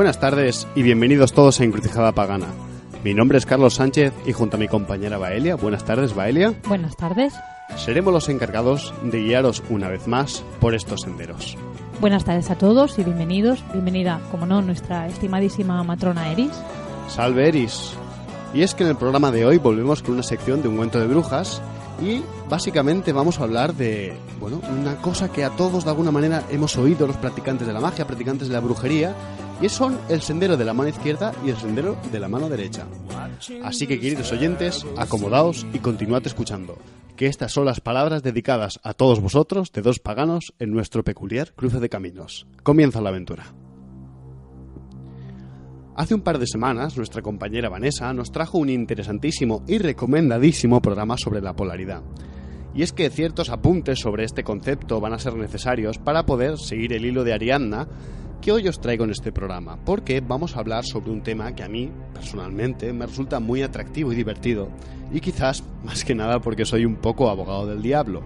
Buenas tardes y bienvenidos todos a Encrucijada Pagana. Mi nombre es Carlos Sánchez y junto a mi compañera Baelia, buenas tardes Baelia. Buenas tardes. Seremos los encargados de guiaros una vez más por estos senderos. Buenas tardes a todos y bienvenidos. Bienvenida, como no, nuestra estimadísima matrona Eris. Salve Eris. Y es que en el programa de hoy volvemos con una sección de ungüento de brujas y básicamente vamos a hablar de, una cosa que a todos de alguna manera hemos oído los practicantes de la magia, practicantes de la brujería, y son el sendero de la mano izquierda y el sendero de la mano derecha. Así que, queridos oyentes, acomodaos y continuad escuchando, que estas son las palabras dedicadas a todos vosotros de dos paganos en nuestro peculiar cruce de caminos. Comienza la aventura. Hace un par de semanas, nuestra compañera Vanessa nos trajo un interesantísimo y recomendadísimo programa sobre la polaridad. Y es que ciertos apuntes sobre este concepto van a ser necesarios para poder seguir el hilo de Ariadna que hoy os traigo en este programa, porque vamos a hablar sobre un tema que a mí, personalmente, me resulta muy atractivo y divertido, y quizás, más que nada, porque soy un poco abogado del diablo.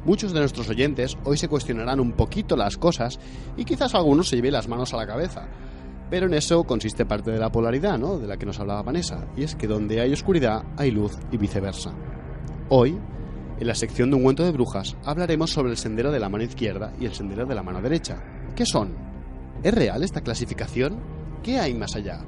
Muchos de nuestros oyentes hoy se cuestionarán un poquito las cosas, y quizás algunos se lleven las manos a la cabeza. Pero en eso consiste parte de la polaridad, ¿no?, de la que nos hablaba Vanessa, y es que donde hay oscuridad hay luz y viceversa. Hoy, en la sección de ungüento de brujas, hablaremos sobre el sendero de la mano izquierda y el sendero de la mano derecha. ¿Qué son? ¿Es real esta clasificación? ¿Qué hay más allá?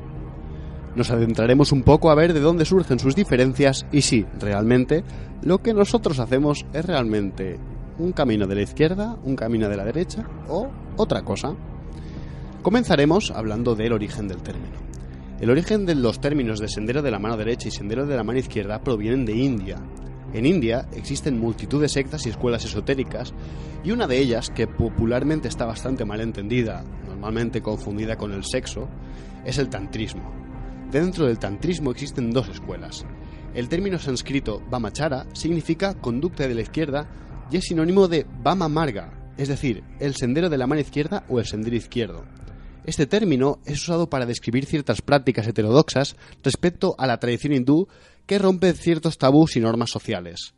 Nos adentraremos un poco a ver de dónde surgen sus diferencias y si, realmente, lo que nosotros hacemos es realmente un camino de la izquierda, un camino de la derecha o otra cosa. Comenzaremos hablando del origen del término. El origen de los términos de sendero de la mano derecha y sendero de la mano izquierda provienen de India. En India existen multitud de sectas y escuelas esotéricas, y una de ellas, que popularmente está bastante mal entendida, normalmente confundida con el sexo, es el tantrismo. Dentro del tantrismo existen dos escuelas. El término sánscrito Vamachara significa conducta de la izquierda y es sinónimo de Vama Marga, es decir, el sendero de la mano izquierda o el sendero izquierdo. Este término es usado para describir ciertas prácticas heterodoxas respecto a la tradición hindú que rompe ciertos tabús y normas sociales.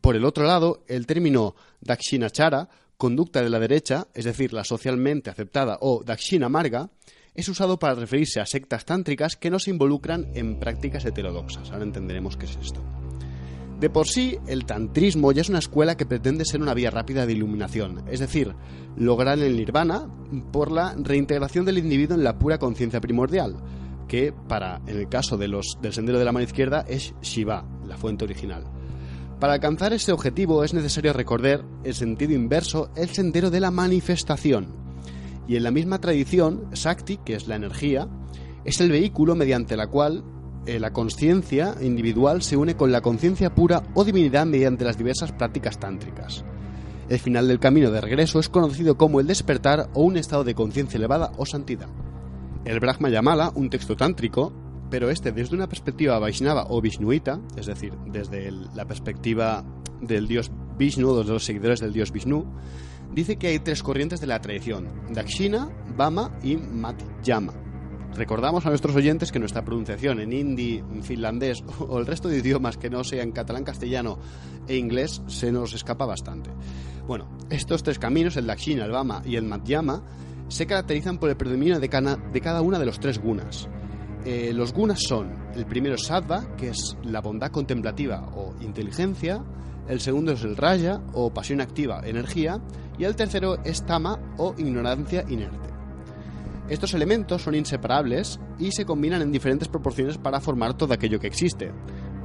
Por el otro lado, el término Dakshinachara, conducta de la derecha, es decir, la socialmente aceptada, o Dakshina Marga, es usado para referirse a sectas tántricas que no se involucran en prácticas heterodoxas. Ahora entenderemos qué es esto. De por sí, el tantrismo ya es una escuela que pretende ser una vía rápida de iluminación, es decir, lograr el nirvana por la reintegración del individuo en la pura conciencia primordial, que en el caso del sendero de la mano izquierda es Shiva, la fuente original. Para alcanzar ese objetivo es necesario recorrer el sentido inverso, el sendero de la manifestación. Y en la misma tradición, Shakti, que es la energía, es el vehículo mediante la cual la conciencia individual se une con la conciencia pura o divinidad mediante las diversas prácticas tántricas. El final del camino de regreso es conocido como el despertar o un estado de conciencia elevada o santidad. El Brahma Yamala, un texto tántrico, pero desde una perspectiva Vaishnava o Vishnuita, es decir, desde la perspectiva del dios Vishnu o de los seguidores del dios Vishnu, dice que hay tres corrientes de la tradición: Dakshina, Vama y Madhyama. Recordamos a nuestros oyentes que nuestra pronunciación en hindi, finlandés o el resto de idiomas que no sean catalán, castellano e inglés se nos escapa bastante. Bueno, estos tres caminos, el Dakshina, el Vama y el Madhyama, se caracterizan por el predominio de cada una de los tres gunas. Los gunas son: el primero es Sattva, que es la bondad contemplativa o inteligencia; el segundo es el Raja o pasión activa, energía; y el tercero es Tama o ignorancia inerte. Estos elementos son inseparables y se combinan en diferentes proporciones para formar todo aquello que existe.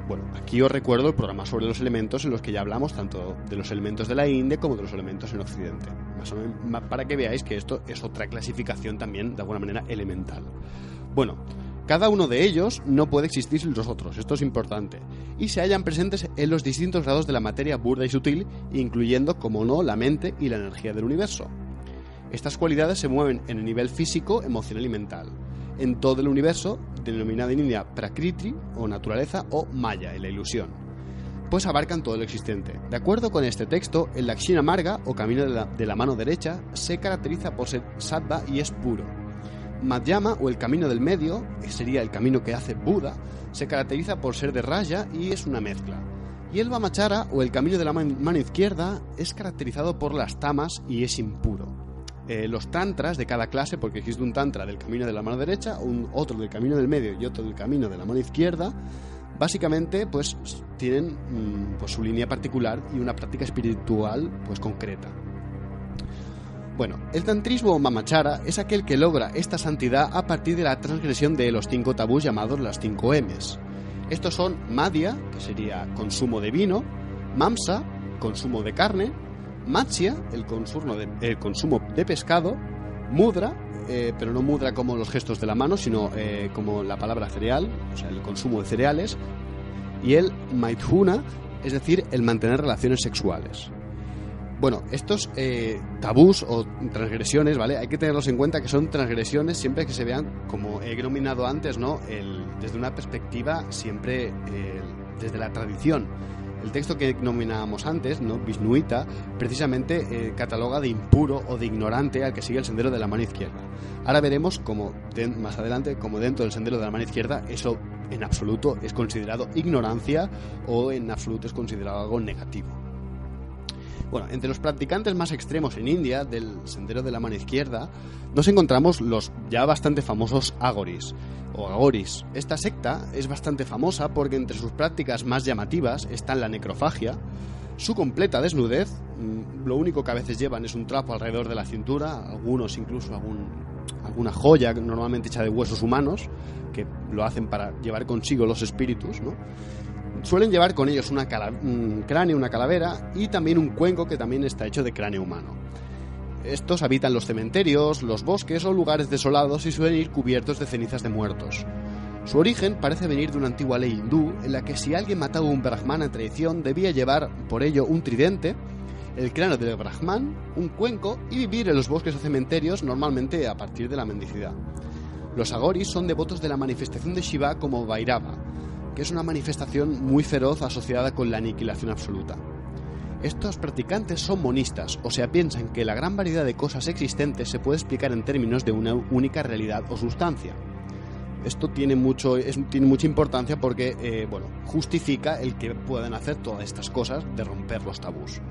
Bueno, aquí os recuerdo el programa sobre los elementos en los que ya hablamos tanto de los elementos de la India como de los elementos en Occidente. Más o menos, para que veáis que esto es otra clasificación también de alguna manera elemental. Bueno, cada uno de ellos no puede existir sin los otros, esto es importante, y se hallan presentes en los distintos grados de la materia burda y sutil, incluyendo, como no, la mente y la energía del universo. Estas cualidades se mueven en el nivel físico, emocional y mental, en todo el universo, denominado en India Prakriti o naturaleza, o Maya, la ilusión, pues abarcan todo lo existente. De acuerdo con este texto, el Dakshina Marga, o camino de la mano derecha, se caracteriza por ser sattva y es puro. Madhyama, o el camino del medio, que sería el camino que hace Buda, se caracteriza por ser de Raja y es una mezcla. Y el Vamachara, o el camino de la mano izquierda, es caracterizado por las tamas y es impuro. los tantras de cada clase, porque existe un tantra del camino de la mano derecha, otro del camino del medio y otro del camino de la mano izquierda. Básicamente, pues tienen pues, su línea particular y una práctica espiritual pues concreta. Bueno, el tantrismo o mamachara es aquel que logra esta santidad a partir de la transgresión de los 5 tabús llamados las 5 M's. Estos son madhya, que sería consumo de vino, mamsa, consumo de carne, matsya, el consumo de pescado, mudra, pero no mudra como los gestos de la mano, sino como la palabra cereal, o sea, el consumo de cereales, y el maithuna, es decir, el mantener relaciones sexuales. Bueno, estos tabús o transgresiones, ¿vale? Hay que tenerlos en cuenta que son transgresiones siempre que se vean, como he denominado antes, ¿no? Desde una perspectiva siempre desde la tradición. El texto que nominábamos antes, ¿no? Vishnuita, precisamente cataloga de impuro o de ignorante al que sigue el sendero de la mano izquierda. Ahora veremos cómo más adelante, como dentro del sendero de la mano izquierda, eso en absoluto es considerado ignorancia o en absoluto es considerado algo negativo. Bueno, entre los practicantes más extremos en India del sendero de la mano izquierda nos encontramos los ya bastante famosos agoris o agoris. Esta secta es bastante famosa porque entre sus prácticas más llamativas están la necrofagia, su completa desnudez, lo único que a veces llevan es un trapo alrededor de la cintura, algunos incluso alguna joya normalmente hecha de huesos humanos, que lo hacen para llevar consigo los espíritus, ¿no? Suelen llevar con ellos un cráneo, una calavera y también un cuenco que también está hecho de cráneo humano. Estos habitan los cementerios, los bosques o lugares desolados y suelen ir cubiertos de cenizas de muertos. Su origen parece venir de una antigua ley hindú en la que si alguien mataba a un brahman en traición debía llevar por ello un tridente, el cráneo del brahman, un cuenco y vivir en los bosques o cementerios normalmente a partir de la mendicidad. Los agoris son devotos de la manifestación de Shiva como Bhairava, que es una manifestación muy feroz asociada con la aniquilación absoluta. Estos practicantes son monistas, o sea, piensan que la gran variedad de cosas existentes se puede explicar en términos de una única realidad o sustancia. Esto tiene mucha importancia porque justifica el que puedan hacer todas estas cosas de romper los tabús.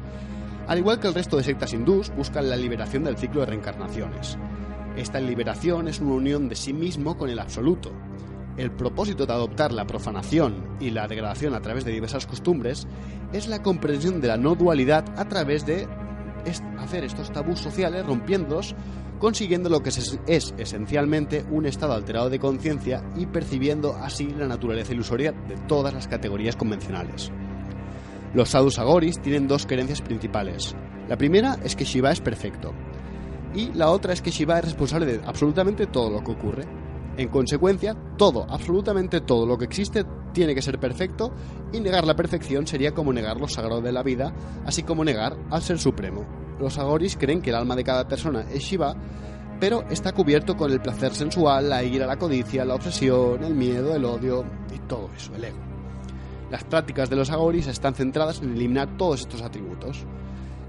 Al igual que el resto de sectas hindús, buscan la liberación del ciclo de reencarnaciones. Esta liberación es una unión de sí mismo con el absoluto. El propósito de adoptar la profanación y la degradación a través de diversas costumbres es la comprensión de la no dualidad a través de hacer estos tabús sociales, rompiéndolos, consiguiendo lo que es esencialmente un estado alterado de conciencia y percibiendo así la naturaleza ilusoria de todas las categorías convencionales. Los sadhus agoris tienen dos creencias principales. La primera es que Shiva es perfecto y la otra es que Shiva es responsable de absolutamente todo lo que ocurre. En consecuencia, absolutamente todo lo que existe tiene que ser perfecto y negar la perfección sería como negar lo sagrado de la vida, así como negar al Ser Supremo. Los agoris creen que el alma de cada persona es Shiva, pero está cubierto con el placer sensual, la ira, la codicia, la obsesión, el miedo, el odio y todo eso, el ego. Las prácticas de los agoris están centradas en eliminar todos estos atributos.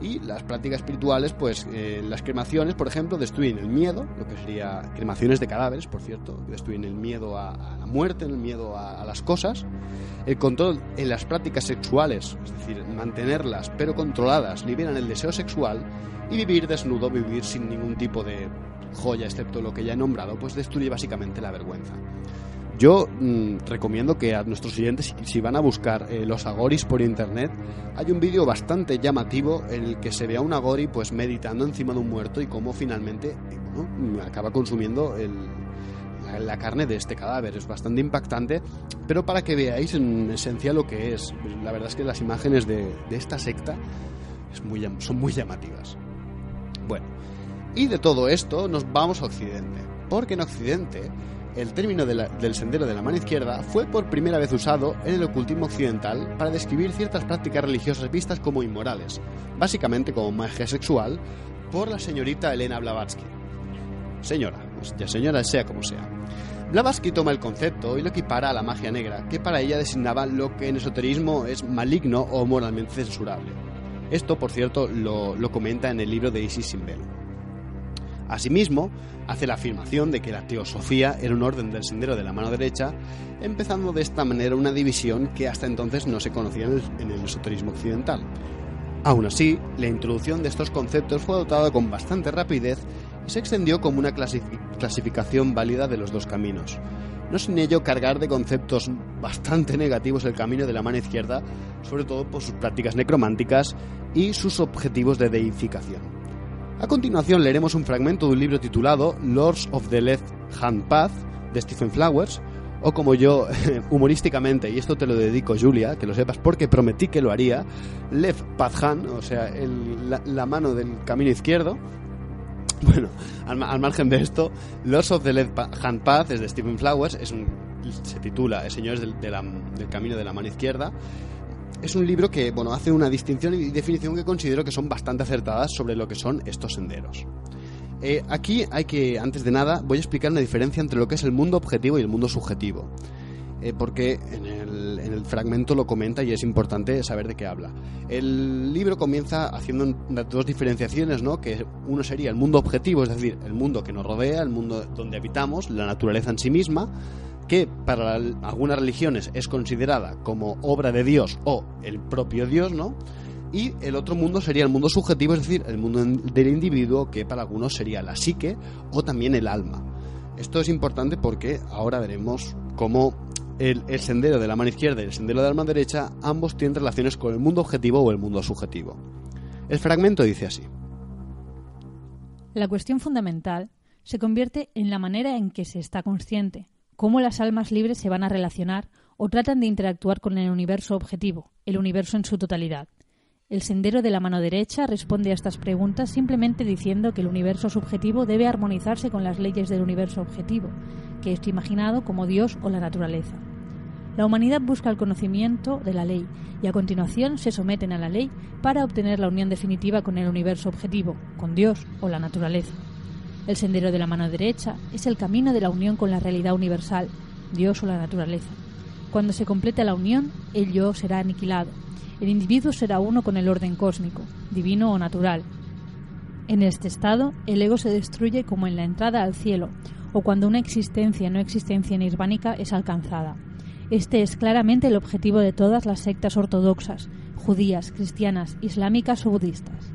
Y las prácticas espirituales, pues las cremaciones, por ejemplo, destruyen el miedo, lo que sería cremaciones de cadáveres, por cierto, destruyen el miedo a la muerte, el miedo a las cosas, el control en las prácticas sexuales, es decir, mantenerlas pero controladas, liberan el deseo sexual y vivir desnudo, vivir sin ningún tipo de joya, excepto lo que ya he nombrado, pues destruye básicamente la vergüenza. Yo recomiendo que a nuestros oyentes, si van a buscar los agoris por internet, hay un vídeo bastante llamativo en el que se ve a un agori pues meditando encima de un muerto y cómo finalmente acaba consumiendo la carne de este cadáver. Es bastante impactante, pero para que veáis en esencia lo que es. La verdad es que las imágenes de esta secta son muy llamativas. Bueno, y de todo esto nos vamos a Occidente, porque en Occidente el término del sendero de la mano izquierda fue por primera vez usado en el ocultismo occidental para describir ciertas prácticas religiosas vistas como inmorales, básicamente como magia sexual, por la señorita Elena Blavatsky. Señora, pues ya señora sea como sea. Blavatsky toma el concepto y lo equipara a la magia negra, que para ella designaba lo que en esoterismo es maligno o moralmente censurable. Esto, por cierto, lo comenta en el libro de Isis sin velo. Asimismo, hace la afirmación de que la teosofía era un orden del sendero de la mano derecha, empezando de esta manera una división que hasta entonces no se conocía en el esoterismo occidental. Aún así, la introducción de estos conceptos fue adoptada con bastante rapidez y se extendió como una clasificación válida de los dos caminos, no sin ello cargar de conceptos bastante negativos el camino de la mano izquierda, sobre todo por sus prácticas necrománticas y sus objetivos de deificación. A continuación leeremos un fragmento de un libro titulado Lords of the Left Hand Path de Stephen Flowers, o como yo humorísticamente, y esto te lo dedico, Julia, que lo sepas porque prometí que lo haría, Left Path Hand, o sea, la mano del camino izquierdo. Bueno, al margen de esto, Lords of the Left Hand Path es de Stephen Flowers, se titula Señores del camino de la mano izquierda. Es un libro que, bueno, hace una distinción y definición que considero que son bastante acertadas sobre lo que son estos senderos. Aquí antes de nada, voy a explicar una diferencia entre lo que es el mundo objetivo y el mundo subjetivo, porque en el fragmento lo comenta y es importante saber de qué habla. El libro comienza haciendo dos diferenciaciones, ¿no? Que uno sería el mundo objetivo, es decir, el mundo que nos rodea, el mundo donde habitamos, la naturaleza en sí misma, que para algunas religiones es considerada como obra de Dios o el propio Dios, ¿no? Y el otro mundo sería el mundo subjetivo, es decir, el mundo del individuo, que para algunos sería la psique o también el alma. Esto es importante porque ahora veremos cómo el sendero de la mano izquierda y el sendero de la mano derecha ambos tienen relaciones con el mundo objetivo o el mundo subjetivo. El fragmento dice así: La cuestión fundamental se convierte en la manera en que se está consciente, cómo las almas libres se van a relacionar o tratan de interactuar con el universo objetivo, el universo en su totalidad. El sendero de la mano derecha responde a estas preguntas simplemente diciendo que el universo subjetivo debe armonizarse con las leyes del universo objetivo, que es imaginado como Dios o la naturaleza. La humanidad busca el conocimiento de la ley y a continuación se someten a la ley para obtener la unión definitiva con el universo objetivo, con Dios o la naturaleza. El sendero de la mano derecha es el camino de la unión con la realidad universal, Dios o la naturaleza. Cuando se completa la unión, el yo será aniquilado. El individuo será uno con el orden cósmico, divino o natural. En este estado, el ego se destruye como en la entrada al cielo, o cuando una existencia no existencia nirvánica es alcanzada. Este es claramente el objetivo de todas las sectas ortodoxas, judías, cristianas, islámicas o budistas.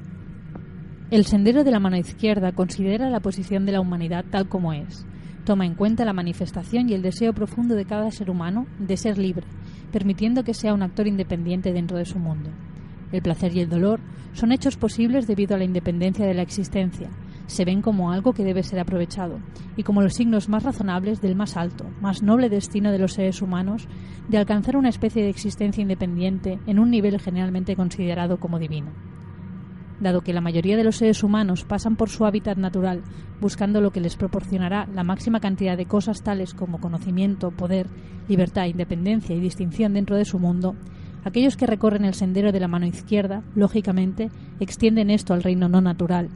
El sendero de la mano izquierda considera la posición de la humanidad tal como es. Toma en cuenta la manifestación y el deseo profundo de cada ser humano de ser libre, permitiendo que sea un actor independiente dentro de su mundo. El placer y el dolor son hechos posibles debido a la independencia de la existencia. Se ven como algo que debe ser aprovechado y como los signos más razonables del más alto, más noble destino de los seres humanos de alcanzar una especie de existencia independiente en un nivel generalmente considerado como divino. Dado que la mayoría de los seres humanos pasan por su hábitat natural buscando lo que les proporcionará la máxima cantidad de cosas tales como conocimiento, poder, libertad, independencia y distinción dentro de su mundo, aquellos que recorren el sendero de la mano izquierda, lógicamente, extienden esto al reino no natural.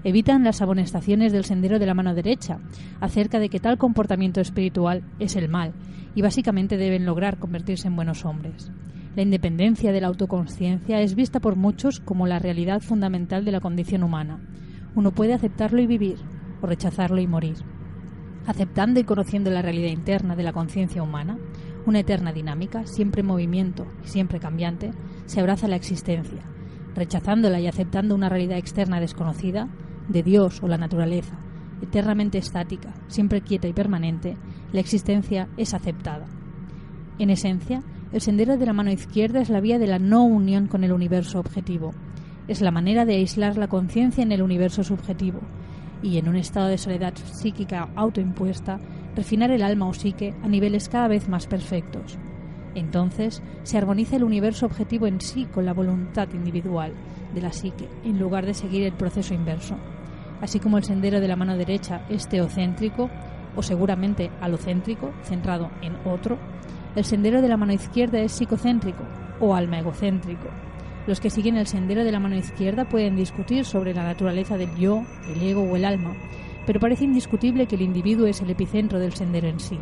Evitan las amonestaciones del sendero de la mano derecha acerca de que tal comportamiento espiritual es el mal y básicamente deben lograr convertirse en buenos hombres. La independencia de la autoconsciencia es vista por muchos como la realidad fundamental de la condición humana. Uno puede aceptarlo y vivir, o rechazarlo y morir. Aceptando y conociendo la realidad interna de la conciencia humana, una eterna dinámica, siempre en movimiento y siempre cambiante, se abraza la existencia. Rechazándola y aceptando una realidad externa desconocida, de Dios o la naturaleza, eternamente estática, siempre quieta y permanente, la existencia es aceptada. En esencia, el sendero de la mano izquierda es la vía de la no unión con el universo objetivo. Es la manera de aislar la conciencia en el universo subjetivo y, en un estado de soledad psíquica autoimpuesta, refinar el alma o psique a niveles cada vez más perfectos. Entonces, se armoniza el universo objetivo en sí con la voluntad individual de la psique, en lugar de seguir el proceso inverso. Así como el sendero de la mano derecha es teocéntrico, o seguramente alocéntrico, centrado en otro, el sendero de la mano izquierda es psicocéntrico o alma egocéntrico. Los que siguen el sendero de la mano izquierda pueden discutir sobre la naturaleza del yo, el ego o el alma, pero parece indiscutible que el individuo es el epicentro del sendero en sí.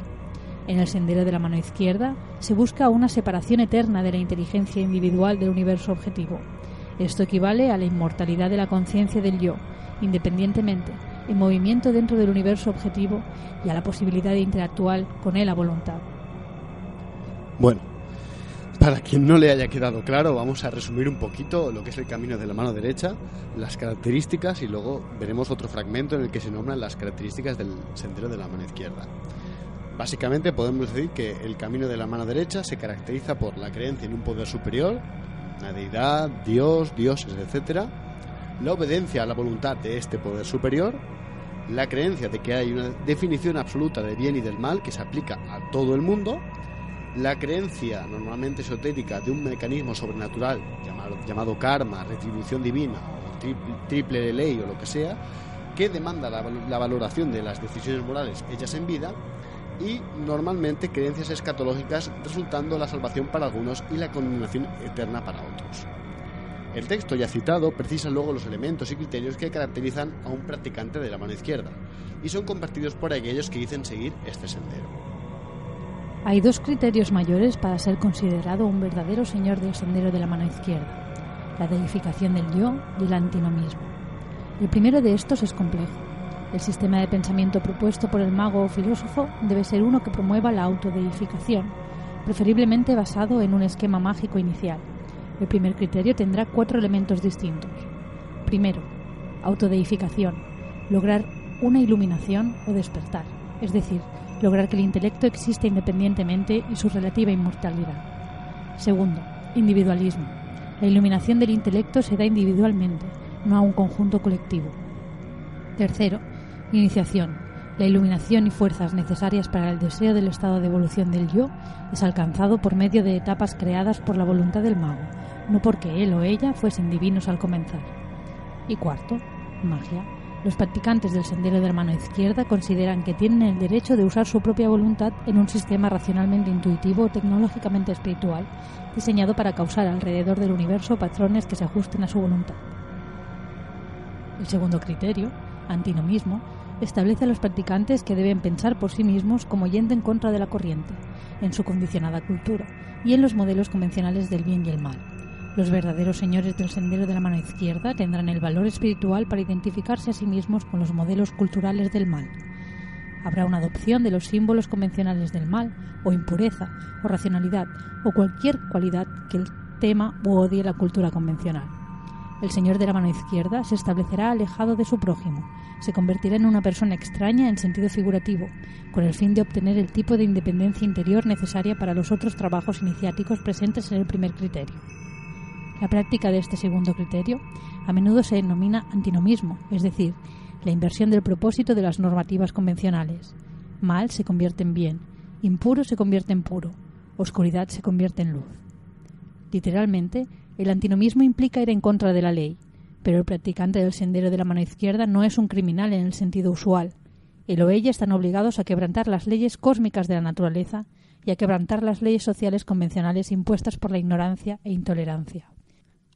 En el sendero de la mano izquierda se busca una separación eterna de la inteligencia individual del universo objetivo. Esto equivale a la inmortalidad de la conciencia del yo, independientemente, en movimiento dentro del universo objetivo y a la posibilidad de interactuar con él a voluntad. Bueno, Para quien no le haya quedado claro, vamos a resumir un poquito lo que es el camino de la mano derecha, las características, y luego veremos otro fragmento en el que se nombran las características del sendero de la mano izquierda. Básicamente podemos decir que el camino de la mano derecha se caracteriza por la creencia en un poder superior, una deidad, Dios, dioses, etc., la obediencia a la voluntad de este poder superior, la creencia de que hay una definición absoluta del bien y del mal que se aplica a todo el mundo, la creencia normalmente esotérica de un mecanismo sobrenatural llamado karma, retribución divina, o triple ley o lo que sea, que demanda la valoración de las decisiones morales hechas en vida, y normalmente creencias escatológicas, resultando la salvación para algunos y la condenación eterna para otros. El texto ya citado precisa luego los elementos y criterios que caracterizan a un practicante de la mano izquierda y son compartidos por aquellos que dicen seguir este sendero. Hay dos criterios mayores para ser considerado un verdadero señor del sendero de la mano izquierda: la deificación del yo y el antinomismo. El primero de estos es complejo. El sistema de pensamiento propuesto por el mago o filósofo debe ser uno que promueva la autodeificación, preferiblemente basado en un esquema mágico inicial. El primer criterio tendrá 4 elementos distintos. Primero, autodeificación, lograr una iluminación o despertar, es decir, lograr que el intelecto exista independientemente y su relativa inmortalidad. Segundo, individualismo. La iluminación del intelecto se da individualmente, no a un conjunto colectivo. Tercero, iniciación. La iluminación y fuerzas necesarias para el deseo del estado de evolución del yo es alcanzado por medio de etapas creadas por la voluntad del mago, no porque él o ella fuesen divinos al comenzar. Y cuarto, magia. Los practicantes del sendero de la mano izquierda consideran que tienen el derecho de usar su propia voluntad en un sistema racionalmente intuitivo o tecnológicamente espiritual, diseñado para causar alrededor del universo patrones que se ajusten a su voluntad. El segundo criterio, antinomismo, establece a los practicantes que deben pensar por sí mismos como yendo en contra de la corriente, en su condicionada cultura y en los modelos convencionales del bien y el mal. Los verdaderos señores del sendero de la mano izquierda tendrán el valor espiritual para identificarse a sí mismos con los modelos culturales del mal. Habrá una adopción de los símbolos convencionales del mal, o impureza, o racionalidad, o cualquier cualidad que tema u odie la cultura convencional. El señor de la mano izquierda se establecerá alejado de su prójimo, se convertirá en una persona extraña en sentido figurativo, con el fin de obtener el tipo de independencia interior necesaria para los otros trabajos iniciáticos presentes en el primer criterio. La práctica de este segundo criterio a menudo se denomina antinomismo, es decir, la inversión del propósito de las normativas convencionales. Mal se convierte en bien, impuro se convierte en puro, oscuridad se convierte en luz. Literalmente, el antinomismo implica ir en contra de la ley, pero el practicante del sendero de la mano izquierda no es un criminal en el sentido usual. Él o ella están obligados a quebrantar las leyes cósmicas de la naturaleza y a quebrantar las leyes sociales convencionales impuestas por la ignorancia e intolerancia.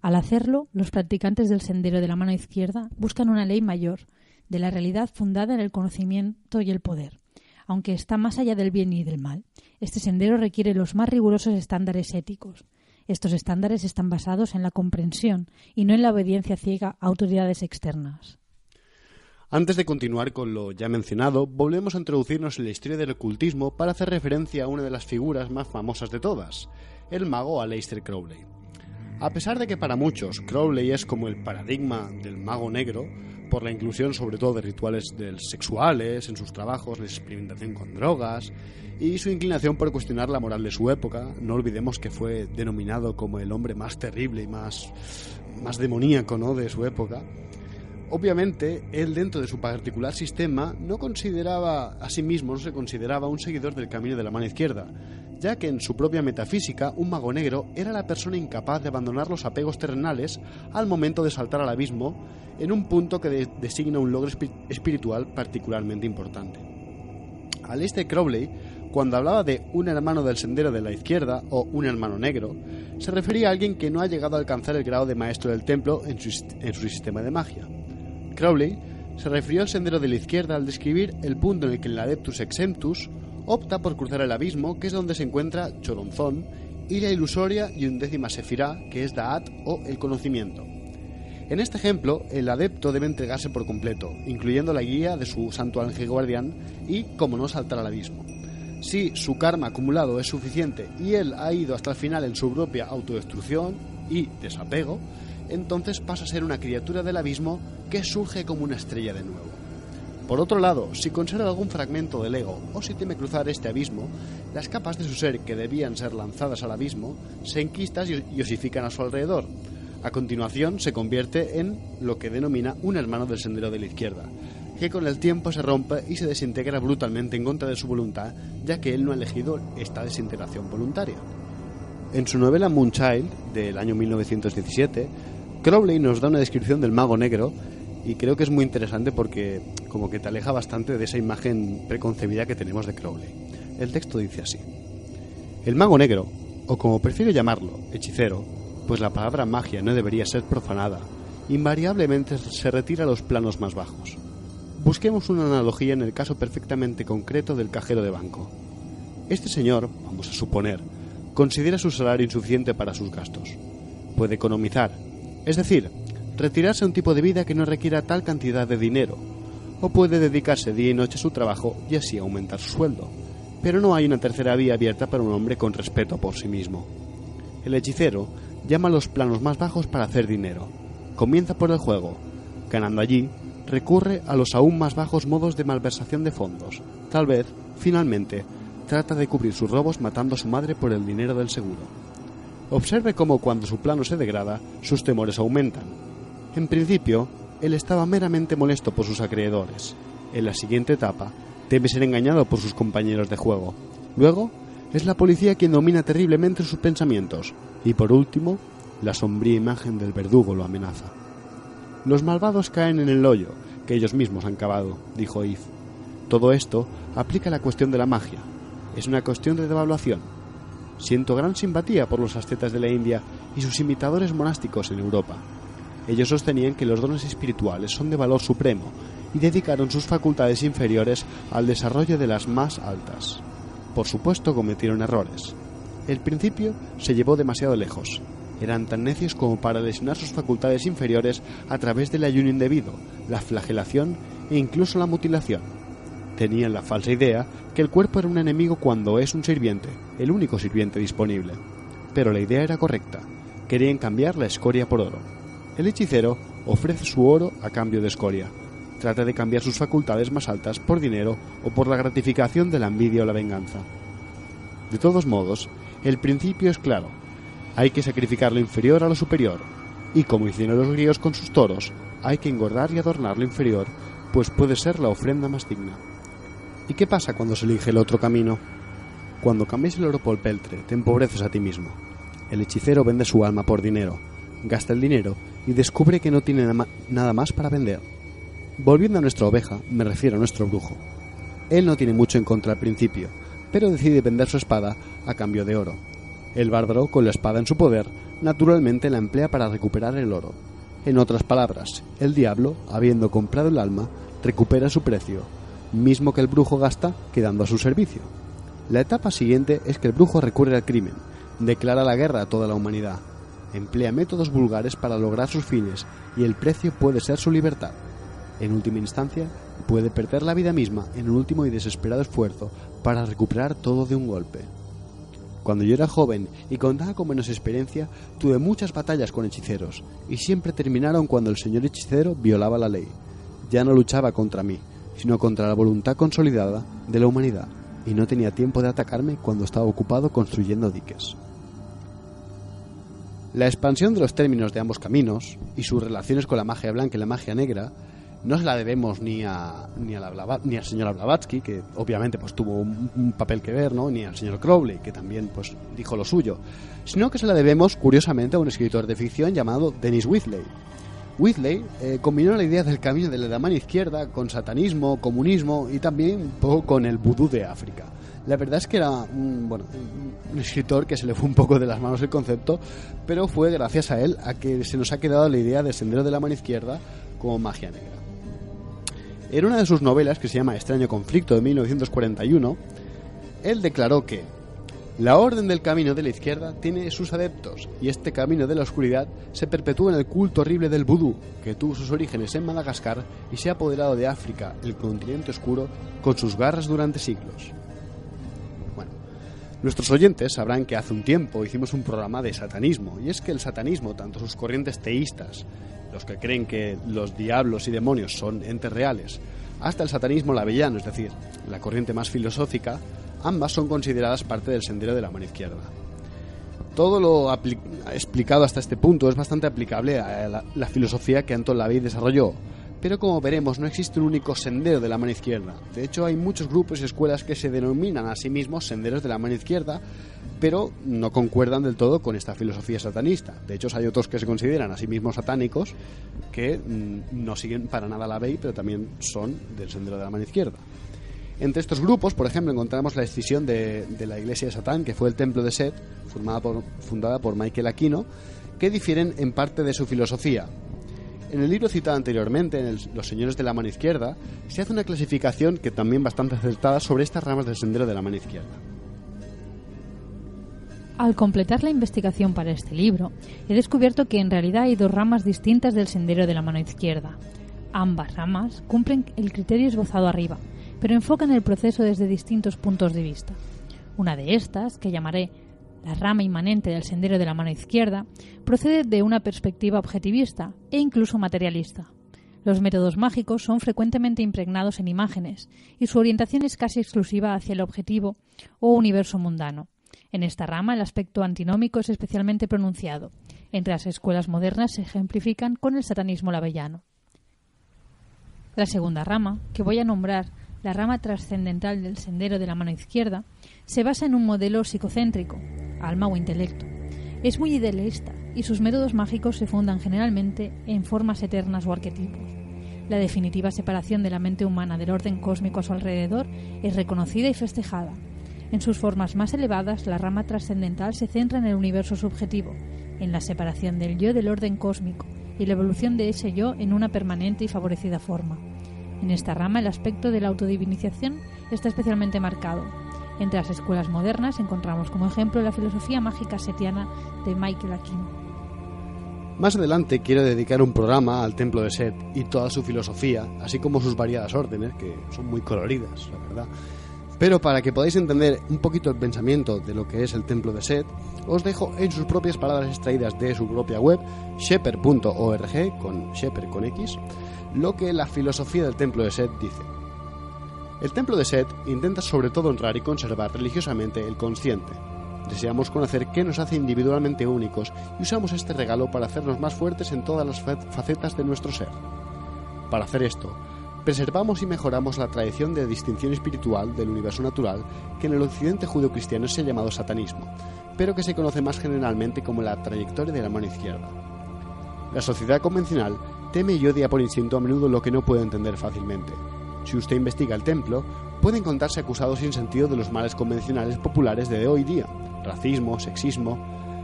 Al hacerlo, los practicantes del sendero de la mano izquierda buscan una ley mayor, de la realidad fundada en el conocimiento y el poder. Aunque está más allá del bien y del mal, este sendero requiere los más rigurosos estándares éticos. Estos estándares están basados en la comprensión y no en la obediencia ciega a autoridades externas. Antes de continuar con lo ya mencionado, volvemos a introducirnos en la historia del ocultismo para hacer referencia a una de las figuras más famosas de todas, el mago Aleister Crowley. A pesar de que para muchos Crowley es como el paradigma del mago negro, por la inclusión sobre todo de rituales sexuales en sus trabajos, la experimentación con drogas y su inclinación por cuestionar la moral de su época, no olvidemos que fue denominado como el hombre más terrible y más demoníaco, ¿no?, de su época. Obviamente, él dentro de su particular sistema no se consideraba un seguidor del camino de la mano izquierda, ya que en su propia metafísica un mago negro era la persona incapaz de abandonar los apegos terrenales al momento de saltar al abismo, en un punto que designa un logro espiritual particularmente importante. Aleister Crowley, cuando hablaba de un hermano del sendero de la izquierda o un hermano negro, se refería a alguien que no ha llegado a alcanzar el grado de maestro del templo en su sistema de magia. Crowley se refirió al sendero de la izquierda al describir el punto en el que el Adeptus Exemptus opta por cruzar el abismo, que es donde se encuentra Choronzón, y la ilusoria y undécima sefirá, que es Da'at o el conocimiento. En este ejemplo, el adepto debe entregarse por completo, incluyendo la guía de su santo ángel guardián y, como no, saltar al abismo. Si su karma acumulado es suficiente y él ha ido hasta el final en su propia autodestrucción y desapego, entonces pasa a ser una criatura del abismo que surge como una estrella de nuevo. Por otro lado, si conserva algún fragmento del ego o si teme cruzar este abismo, las capas de su ser que debían ser lanzadas al abismo se enquistan y osifican a su alrededor. A continuación se convierte en lo que denomina un hermano del sendero de la izquierda, que con el tiempo se rompe y se desintegra brutalmente en contra de su voluntad, ya que él no ha elegido esta desintegración voluntaria. En su novela Moonchild, del año 1917, Crowley nos da una descripción del mago negro y creo que es muy interesante porque como que te aleja bastante de esa imagen preconcebida que tenemos de Crowley. El texto dice así: el mago negro, o como prefiero llamarlo, hechicero, pues la palabra magia no debería ser profanada, invariablemente se retira a los planos más bajos. Busquemos una analogía en el caso perfectamente concreto del cajero de banco. Este señor, vamos a suponer, considera su salario insuficiente para sus gastos. Puede economizar, es decir, retirarse a un tipo de vida que no requiera tal cantidad de dinero, o puede dedicarse día y noche a su trabajo y así aumentar su sueldo. Pero no hay una tercera vía abierta para un hombre con respeto por sí mismo. El hechicero llama a los planos más bajos para hacer dinero. Comienza por el juego. Ganando allí, recurre a los aún más bajos modos de malversación de fondos. Tal vez, finalmente, trata de cubrir sus robos matando a su madre por el dinero del seguro. Observe cómo cuando su plano se degrada, sus temores aumentan. En principio, él estaba meramente molesto por sus acreedores. En la siguiente etapa, teme ser engañado por sus compañeros de juego. Luego, es la policía quien domina terriblemente sus pensamientos. Y por último, la sombría imagen del verdugo lo amenaza. Los malvados caen en el hoyo que ellos mismos han cavado, dijo Eve. Todo esto aplica a la cuestión de la magia. Es una cuestión de devaluación. Siento gran simpatía por los ascetas de la India y sus imitadores monásticos en Europa. Ellos sostenían que los dones espirituales son de valor supremo y dedicaron sus facultades inferiores al desarrollo de las más altas. Por supuesto, cometieron errores. El principio se llevó demasiado lejos. Eran tan necios como para lesionar sus facultades inferiores a través del ayuno indebido, la flagelación e incluso la mutilación. Tenían la falsa idea que el cuerpo era un enemigo cuando es un sirviente, el único sirviente disponible. Pero la idea era correcta. Querían cambiar la escoria por oro. El hechicero ofrece su oro a cambio de escoria. Trata de cambiar sus facultades más altas por dinero o por la gratificación de la envidia o la venganza. De todos modos, el principio es claro. Hay que sacrificar lo inferior a lo superior, y como hicieron los griegos con sus toros, hay que engordar y adornar lo inferior, pues puede ser la ofrenda más digna. ¿Y qué pasa cuando se elige el otro camino? Cuando cambias el oro por peltre, te empobreces a ti mismo. El hechicero vende su alma por dinero, gasta el dinero y descubre que no tiene nada más para vender. Volviendo a nuestra oveja, me refiero a nuestro brujo. Él no tiene mucho en contra al principio, pero decide vender su espada a cambio de oro. El bárbaro, con la espada en su poder, naturalmente la emplea para recuperar el oro. En otras palabras, el diablo, habiendo comprado el alma, recupera su precio, mismo que el brujo gasta quedando a su servicio. La etapa siguiente es que el brujo recurre al crimen, declara la guerra a toda la humanidad, emplea métodos vulgares para lograr sus fines y el precio puede ser su libertad. En última instancia, puede perder la vida misma en un último y desesperado esfuerzo para recuperar todo de un golpe. Cuando yo era joven y contaba con menos experiencia, tuve muchas batallas con hechiceros, y siempre terminaron cuando el señor hechicero violaba la ley. Ya no luchaba contra mí, sino contra la voluntad consolidada de la humanidad, y no tenía tiempo de atacarme cuando estaba ocupado construyendo diques. La expansión de los términos de ambos caminos, y sus relaciones con la magia blanca y la magia negra, no se la debemos ni al señor Blavatsky, que obviamente pues tuvo un papel que ver, ¿no? Ni al señor Crowley, que también pues dijo lo suyo, sino que se la debemos curiosamente a un escritor de ficción llamado Dennis Wheatley. Wheatley combinó la idea del camino de la mano izquierda con satanismo, comunismo y también un poco con el vudú de África. La verdad es que era un escritor que se le fue un poco de las manos el concepto, pero fue gracias a él a que se nos ha quedado la idea del sendero de la mano izquierda como magia negra. En una de sus novelas, que se llama Extraño Conflicto, de 1941, él declaró que la orden del camino de la izquierda tiene sus adeptos, y este camino de la oscuridad se perpetúa en el culto horrible del vudú, que tuvo sus orígenes en Madagascar y se ha apoderado de África, el continente oscuro, con sus garras durante siglos. Nuestros oyentes sabrán que hace un tiempo hicimos un programa de satanismo, y es que el satanismo, tanto sus corrientes teístas, los que creen que los diablos y demonios son entes reales, hasta el satanismo lavellano, es decir, la corriente más filosófica, ambas son consideradas parte del sendero de la mano izquierda. Todo lo explicado hasta este punto es bastante aplicable a la filosofía que Anton LaVey desarrolló, pero como veremos no existe un único sendero de la mano izquierda. De hecho, hay muchos grupos y escuelas que se denominan a sí mismos senderos de la mano izquierda, pero no concuerdan del todo con esta filosofía satanista. De hecho, hay otros que se consideran a sí mismos satánicos que no siguen para nada LaVey, pero también son del sendero de la mano izquierda. Entre estos grupos, por ejemplo, encontramos la escisión de la iglesia de Satán, que fue el templo de Set, fundada por Michael Aquino, que difieren en parte de su filosofía. En el libro citado anteriormente, en Los señores de la mano izquierda, se hace una clasificación que también bastante acertada sobre estas ramas del sendero de la mano izquierda. Al completar la investigación para este libro, he descubierto que en realidad hay dos ramas distintas del sendero de la mano izquierda. Ambas ramas cumplen el criterio esbozado arriba, pero enfocan el proceso desde distintos puntos de vista. Una de estas, que llamaré la rama inmanente del sendero de la mano izquierda, procede de una perspectiva objetivista e incluso materialista. Los métodos mágicos son frecuentemente impregnados en imágenes y su orientación es casi exclusiva hacia el objetivo o universo mundano. En esta rama el aspecto antinómico es especialmente pronunciado. Entre las escuelas modernas se ejemplifican con el satanismo lavellano. La segunda rama, que voy a nombrar la rama trascendental del sendero de la mano izquierda, se basa en un modelo psicocéntrico, alma o intelecto. Es muy idealista y sus métodos mágicos se fundan generalmente en formas eternas o arquetipos. La definitiva separación de la mente humana del orden cósmico a su alrededor es reconocida y festejada. En sus formas más elevadas, la rama trascendental se centra en el universo subjetivo, en la separación del yo del orden cósmico y la evolución de ese yo en una permanente y favorecida forma. En esta rama el aspecto de la autodivinización está especialmente marcado. Entre las escuelas modernas encontramos como ejemplo la filosofía mágica setiana de Michael Aquino. Más adelante quiero dedicar un programa al templo de Set y toda su filosofía, así como sus variadas órdenes, que son muy coloridas, la verdad. Pero para que podáis entender un poquito el pensamiento de lo que es el templo de Set, os dejo en sus propias palabras extraídas de su propia web, shepherd.org, con Shepherd con X, lo que la filosofía del templo de Set dice. El templo de Set intenta sobre todo honrar y conservar religiosamente el consciente. Deseamos conocer qué nos hace individualmente únicos y usamos este regalo para hacernos más fuertes en todas las facetas de nuestro ser. Para hacer esto, preservamos y mejoramos la tradición de distinción espiritual del universo natural que en el occidente judeocristiano se ha llamado satanismo, pero que se conoce más generalmente como la trayectoria de la mano izquierda. La sociedad convencional teme y odia por instinto a menudo lo que no puede entender fácilmente. Si usted investiga el templo, puede encontrarse acusado sin sentido de los males convencionales populares de hoy día, racismo, sexismo,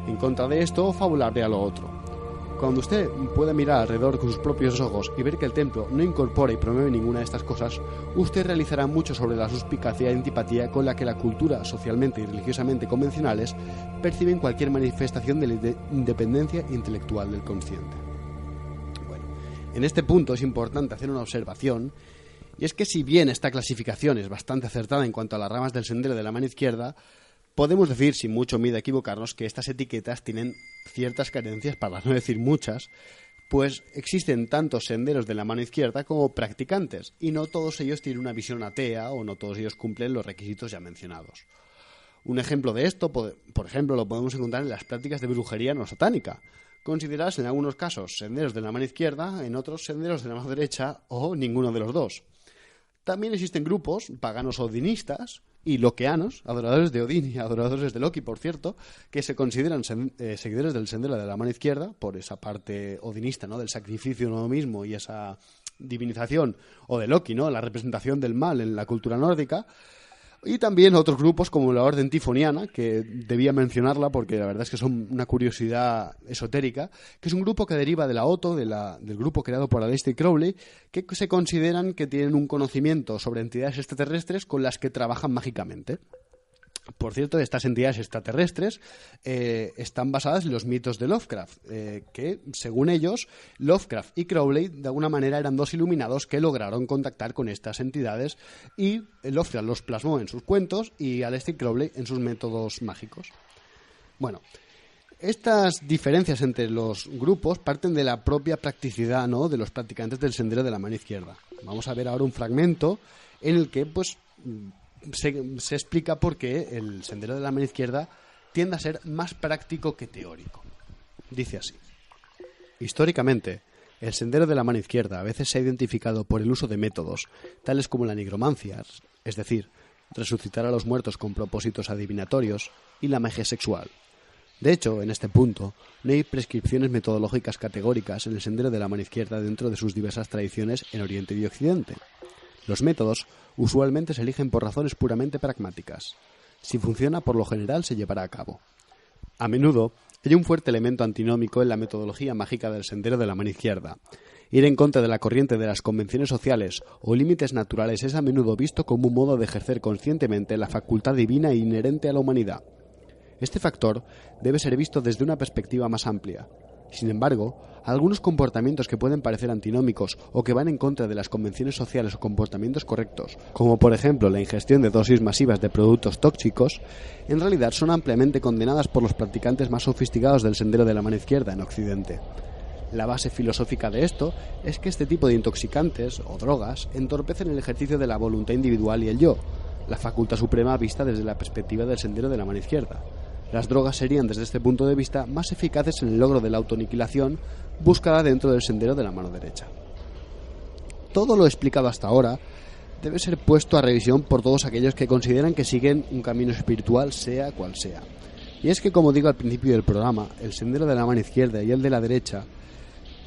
en contra de esto o fabularle a lo otro. Cuando usted pueda mirar alrededor con sus propios ojos y ver que el templo no incorpora y promueve ninguna de estas cosas, usted realizará mucho sobre la suspicacia y antipatía con la que la cultura socialmente y religiosamente convencionales perciben cualquier manifestación de la independencia intelectual del consciente. Bueno, en este punto es importante hacer una observación, y es que si bien esta clasificación es bastante acertada en cuanto a las ramas del sendero de la mano izquierda, podemos decir, sin mucho miedo a equivocarnos, que estas etiquetas tienen ciertas carencias, para no decir muchas, pues existen tantos senderos de la mano izquierda como practicantes, y no todos ellos tienen una visión atea o no todos ellos cumplen los requisitos ya mencionados. Un ejemplo de esto, por ejemplo, lo podemos encontrar en las prácticas de brujería no satánica, consideradas en algunos casos senderos de la mano izquierda, en otros senderos de la mano derecha o ninguno de los dos. También existen grupos paganos odinistas y loqueanos, adoradores de Odín y adoradores de Loki, por cierto, que se consideran seguidores del sendero de la mano izquierda, por esa parte odinista, ¿no?, del sacrificio de uno mismo y esa divinización, o de Loki, ¿no?, la representación del mal en la cultura nórdica. Y también otros grupos como la Orden Tifoniana, que debía mencionarla porque la verdad es que son una curiosidad esotérica, que es un grupo que deriva de la Oto, del grupo creado por Aleister Crowley, que se consideran que tienen un conocimiento sobre entidades extraterrestres con las que trabajan mágicamente. Por cierto, estas entidades extraterrestres están basadas en los mitos de Lovecraft, que, según ellos, Lovecraft y Crowley, de alguna manera, eran dos iluminados que lograron contactar con estas entidades, y Lovecraft los plasmó en sus cuentos y Aleister Crowley en sus métodos mágicos. Bueno, estas diferencias entre los grupos parten de la propia practicidad, ¿no?, de los practicantes del Sendero de la Mano Izquierda. Vamos a ver ahora un fragmento en el que, pues, se explica por qué el Sendero de la Mano Izquierda tiende a ser más práctico que teórico. Dice así: históricamente, el Sendero de la Mano Izquierda a veces se ha identificado por el uso de métodos tales como la nigromancia, es decir, resucitar a los muertos con propósitos adivinatorios, y la magia sexual. De hecho, en este punto, no hay prescripciones metodológicas categóricas en el Sendero de la Mano Izquierda dentro de sus diversas tradiciones en Oriente y Occidente. Los métodos usualmente se eligen por razones puramente pragmáticas. Si funciona, por lo general se llevará a cabo. A menudo hay un fuerte elemento antinómico en la metodología mágica del Sendero de la Mano Izquierda. Ir en contra de la corriente de las convenciones sociales o límites naturales es a menudo visto como un modo de ejercer conscientemente la facultad divina inherente a la humanidad. Este factor debe ser visto desde una perspectiva más amplia. Sin embargo, algunos comportamientos que pueden parecer antinómicos o que van en contra de las convenciones sociales o comportamientos correctos, como por ejemplo la ingestión de dosis masivas de productos tóxicos, en realidad son ampliamente condenadas por los practicantes más sofisticados del Sendero de la Mano Izquierda en Occidente. La base filosófica de esto es que este tipo de intoxicantes o drogas entorpecen el ejercicio de la voluntad individual y el yo, la facultad suprema vista desde la perspectiva del Sendero de la Mano Izquierda. Las drogas serían, desde este punto de vista, más eficaces en el logro de la autoaniquilación buscada dentro del Sendero de la Mano Derecha. Todo lo explicado hasta ahora debe ser puesto a revisión por todos aquellos que consideran que siguen un camino espiritual, sea cual sea. Y es que, como digo al principio del programa, el Sendero de la Mano Izquierda y el de la derecha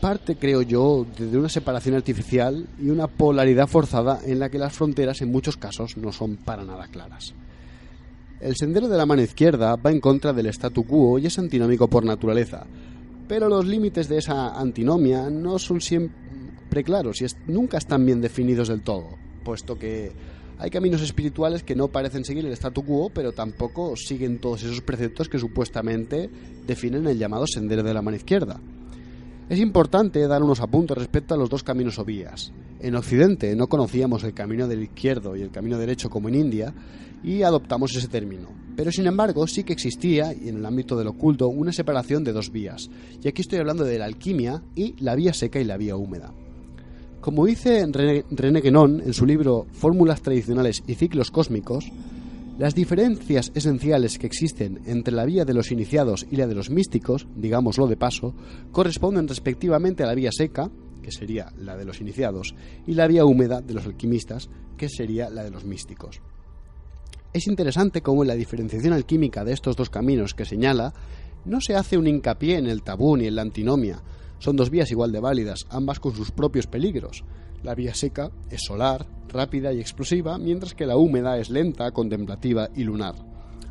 parte, creo yo, de una separación artificial y una polaridad forzada en la que las fronteras en muchos casos no son para nada claras. El Sendero de la Mano Izquierda va en contra del statu quo y es antinómico por naturaleza, pero los límites de esa antinomia no son siempre claros y nunca están bien definidos del todo, puesto que hay caminos espirituales que no parecen seguir el statu quo, pero tampoco siguen todos esos preceptos que supuestamente definen el llamado Sendero de la Mano Izquierda. Es importante dar unos apuntes respecto a los dos caminos o vías. En Occidente no conocíamos el camino del izquierdo y el camino derecho como en India y adoptamos ese término. Pero sin embargo sí que existía, y en el ámbito del oculto, una separación de dos vías. Y aquí estoy hablando de la alquimia y la vía seca y la vía húmeda. Como dice René Guénon en su libro Fórmulas tradicionales y ciclos cósmicos, las diferencias esenciales que existen entre la vía de los iniciados y la de los místicos, digámoslo de paso, corresponden respectivamente a la vía seca, que sería la de los iniciados, y la vía húmeda de los alquimistas, que sería la de los místicos. Es interesante cómo en la diferenciación alquímica de estos dos caminos que señala, no se hace un hincapié en el tabú ni en la antinomia. Son dos vías igual de válidas, ambas con sus propios peligros. La vía seca es solar, rápida y explosiva, mientras que la húmeda es lenta, contemplativa y lunar.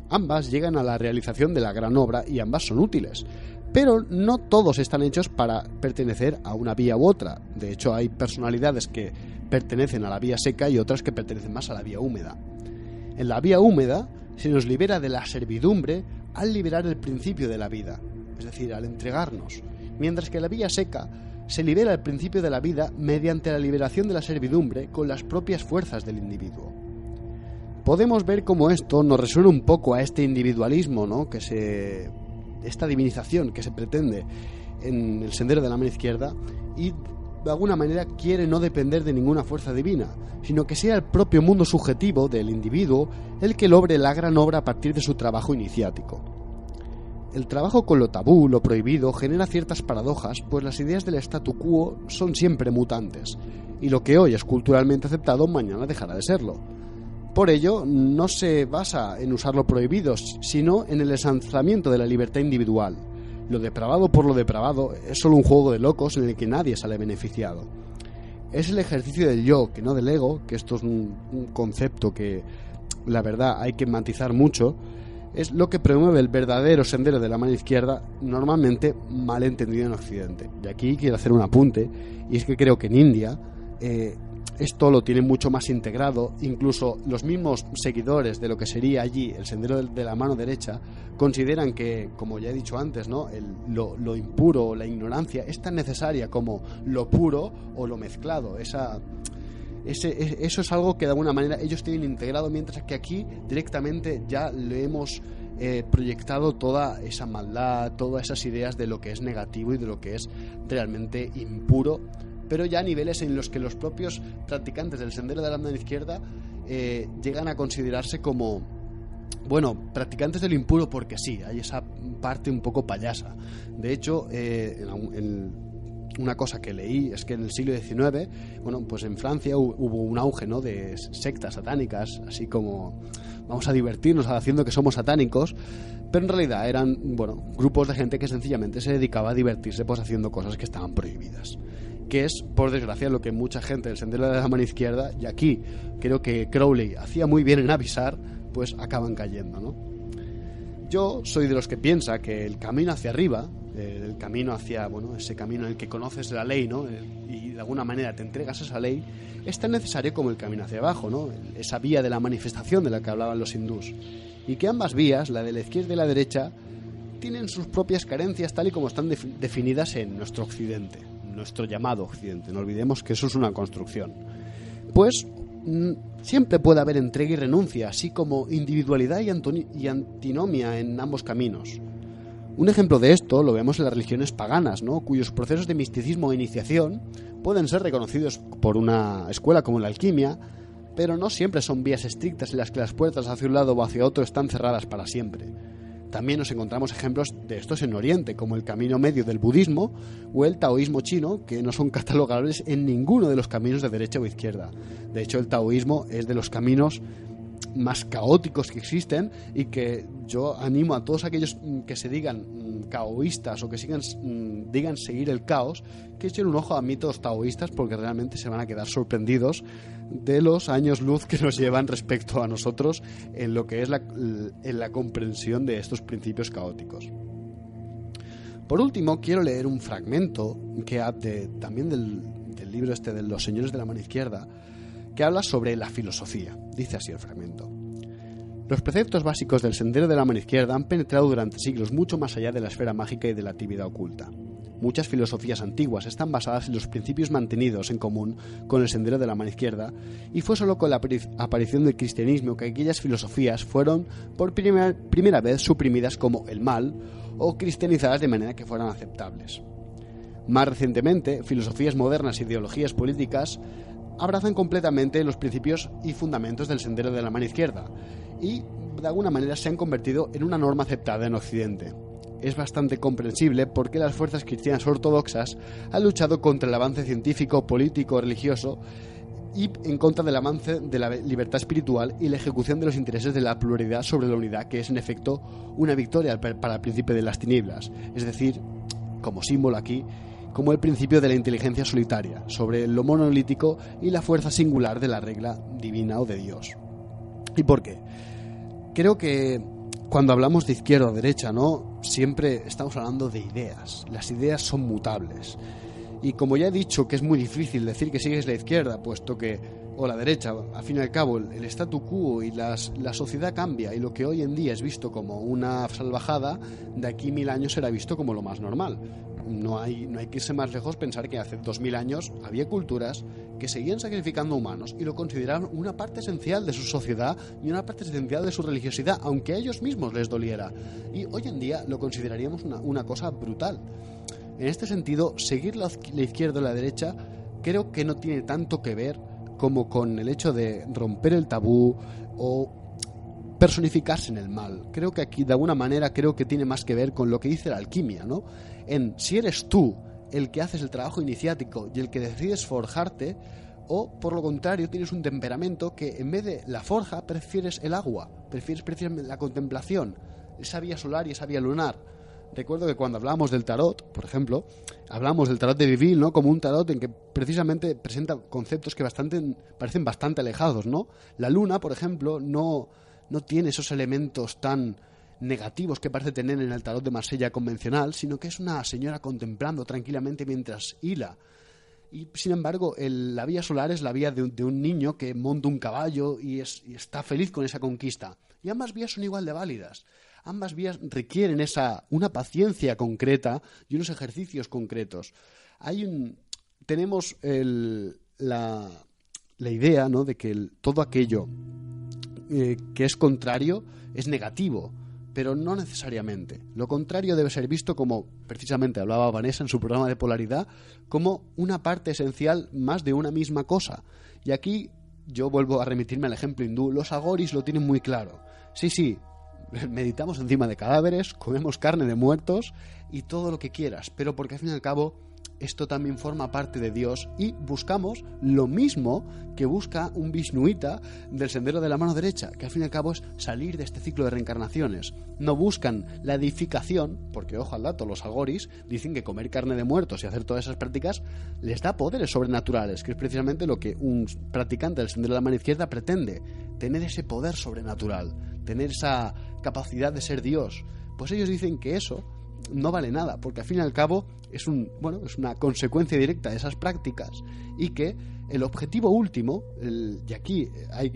Ambas llegan a la realización de la gran obra y ambas son útiles, pero no todos están hechos para pertenecer a una vía u otra. De hecho, hay personalidades que pertenecen a la vía seca y otras que pertenecen más a la vía húmeda. En la vía húmeda se nos libera de la servidumbre al liberar el principio de la vida, es decir, al entregarnos, mientras que en la vía seca se libera el principio de la vida mediante la liberación de la servidumbre con las propias fuerzas del individuo. Podemos ver cómo esto nos resuena un poco a este individualismo, ¿no?, esta divinización que se pretende en el Sendero de la Mano Izquierda y de alguna manera quiere no depender de ninguna fuerza divina, sino que sea el propio mundo subjetivo del individuo el que logre la gran obra a partir de su trabajo iniciático. El trabajo con lo tabú, lo prohibido, genera ciertas paradojas, pues las ideas del statu quo son siempre mutantes, y lo que hoy es culturalmente aceptado mañana dejará de serlo. Por ello, no se basa en usar lo prohibido, sino en el ensalzamiento de la libertad individual. Lo depravado por lo depravado es solo un juego de locos en el que nadie sale beneficiado. Es el ejercicio del yo, que no del ego, que esto es un concepto que, la verdad, hay que matizar mucho. Es lo que promueve el verdadero Sendero de la Mano Izquierda, normalmente mal entendido en Occidente. Y aquí quiero hacer un apunte, y es que creo que en India esto lo tienen mucho más integrado. Incluso los mismos seguidores de lo que sería allí el sendero de la mano derecha consideran que, como ya he dicho antes, ¿no?, lo impuro o la ignorancia es tan necesaria como lo puro o lo mezclado. Eso es algo que de alguna manera ellos tienen integrado, mientras que aquí directamente ya le hemos proyectado toda esa maldad, todas esas ideas de lo que es negativo y de lo que es realmente impuro, pero ya a niveles en los que los propios practicantes del sendero de la mano izquierda llegan a considerarse como, bueno, practicantes del impuro porque sí, hay esa parte un poco payasa. De hecho, una cosa que leí es que en el siglo XIX, bueno, pues en Francia hubo un auge, ¿no?, de sectas satánicas, así como vamos a divertirnos haciendo que somos satánicos, pero en realidad eran, bueno, grupos de gente que sencillamente se dedicaba a divertirse pues haciendo cosas que estaban prohibidas, que es, por desgracia, lo que mucha gente del sendero de la mano izquierda, y aquí creo que Crowley hacía muy bien en avisar, pues acaban cayendo, ¿no? Yo soy de los que piensa que el camino hacia arriba, el camino hacia, bueno, ese camino en el que conoces la ley, ¿no?, y de alguna manera te entregas a esa ley, es tan necesario como el camino hacia abajo, ¿no?, esa vía de la manifestación de la que hablaban los hindús, y que ambas vías, la de la izquierda y la derecha, tienen sus propias carencias tal y como están definidas en nuestro occidente, nuestro llamado occidente. No olvidemos que eso es una construcción. Pues siempre puede haber entrega y renuncia, así como individualidad y antinomia en ambos caminos. Un ejemplo de esto lo vemos en las religiones paganas, ¿no?, cuyos procesos de misticismo e iniciación pueden ser reconocidos por una escuela como la alquimia, pero no siempre son vías estrictas en las que las puertas hacia un lado o hacia otro están cerradas para siempre. También nos encontramos ejemplos de estos en Oriente, como el camino medio del budismo o el taoísmo chino, que no son catalogables en ninguno de los caminos de derecha o izquierda. De hecho, el taoísmo es de los caminos más caóticos que existen, y que yo animo a todos aquellos que se digan caoístas o que digan seguir el caos, que echen un ojo a mitos taoístas, porque realmente se van a quedar sorprendidos de los años luz que nos llevan respecto a nosotros en lo que es en la comprensión de estos principios caóticos. Por último, quiero leer un fragmento que también del libro este de los señores de la mano izquierda, que habla sobre la filosofía. Dice así el fragmento: los preceptos básicos del sendero de la mano izquierda han penetrado durante siglos mucho más allá de la esfera mágica y de la actividad oculta. Muchas filosofías antiguas están basadas en los principios mantenidos en común con el sendero de la mano izquierda, y fue solo con la aparición del cristianismo que aquellas filosofías fueron por primera vez suprimidas como el mal o cristianizadas de manera que fueran aceptables. Más recientemente, filosofías modernas e ideologías políticas abrazan completamente los principios y fundamentos del sendero de la mano izquierda y, de alguna manera, se han convertido en una norma aceptada en Occidente. Es bastante comprensible por qué las fuerzas cristianas ortodoxas han luchado contra el avance científico, político, religioso y en contra del avance de la libertad espiritual y la ejecución de los intereses de la pluralidad sobre la unidad, que es en efecto una victoria para el principio de las tinieblas, es decir, como símbolo aquí, como el principio de la inteligencia solitaria, sobre lo monolítico y la fuerza singular de la regla divina o de Dios. ¿Y por qué? Creo que cuando hablamos de izquierda o derecha, ¿no?, siempre estamos hablando de ideas. Las ideas son mutables. Y como ya he dicho que es muy difícil decir que sigues la izquierda, puesto que, o la derecha, al fin y al cabo, el statu quo y la sociedad cambia, y lo que hoy en día es visto como una salvajada, de aquí 1000 años será visto como lo más normal. No hay que irse más lejos, pensar que hace 2000 años había culturas que seguían sacrificando humanos y lo consideraban una parte esencial de su sociedad y una parte esencial de su religiosidad, aunque a ellos mismos les doliera. Y hoy en día lo consideraríamos una cosa brutal. En este sentido, seguir la izquierda o la derecha creo que no tiene tanto que ver como con el hecho de romper el tabú o personificarse en el mal. Creo que aquí, de alguna manera, creo que tiene más que ver con lo que dice la alquimia, ¿no? Si eres tú el que haces el trabajo iniciático y el que decides forjarte, o por lo contrario tienes un temperamento que en vez de la forja prefieres el agua, prefieres la contemplación, esa vía solar y esa vía lunar. Recuerdo que cuando hablamos del tarot, por ejemplo, hablamos del tarot de Viville, ¿no?, como un tarot en que precisamente presenta conceptos que parecen bastante alejados, ¿no? La luna, por ejemplo, no tiene esos elementos tan negativos que parece tener en el tarot de Marsella convencional, sino que es una señora contemplando tranquilamente mientras hila. Y sin embargo, la vía solar es la vía de un niño que monta un caballo y está feliz con esa conquista. Y ambas vías son igual de válidas. Ambas vías requieren una paciencia concreta y unos ejercicios concretos. Tenemos la idea, ¿no?, de que todo aquello que es contrario es negativo, pero no necesariamente. Lo contrario debe ser visto como, precisamente hablaba Vanessa en su programa de polaridad, como una parte esencial más de una misma cosa. Y aquí yo vuelvo a remitirme al ejemplo hindú. Los agoris lo tienen muy claro. Sí, meditamos encima de cadáveres, comemos carne de muertos y todo lo que quieras, pero porque al fin y al cabo esto también forma parte de Dios y buscamos lo mismo que busca un Vishnuita del sendero de la mano derecha, que al fin y al cabo es salir de este ciclo de reencarnaciones. No buscan la edificación, porque ojo al dato, los agoris dicen que comer carne de muertos y hacer todas esas prácticas les da poderes sobrenaturales, que es precisamente lo que un practicante del sendero de la mano izquierda pretende, tener ese poder sobrenatural, tener esa capacidad de ser Dios. Pues ellos dicen que eso no vale nada, porque al fin y al cabo es una consecuencia directa de esas prácticas y que el objetivo último, y aquí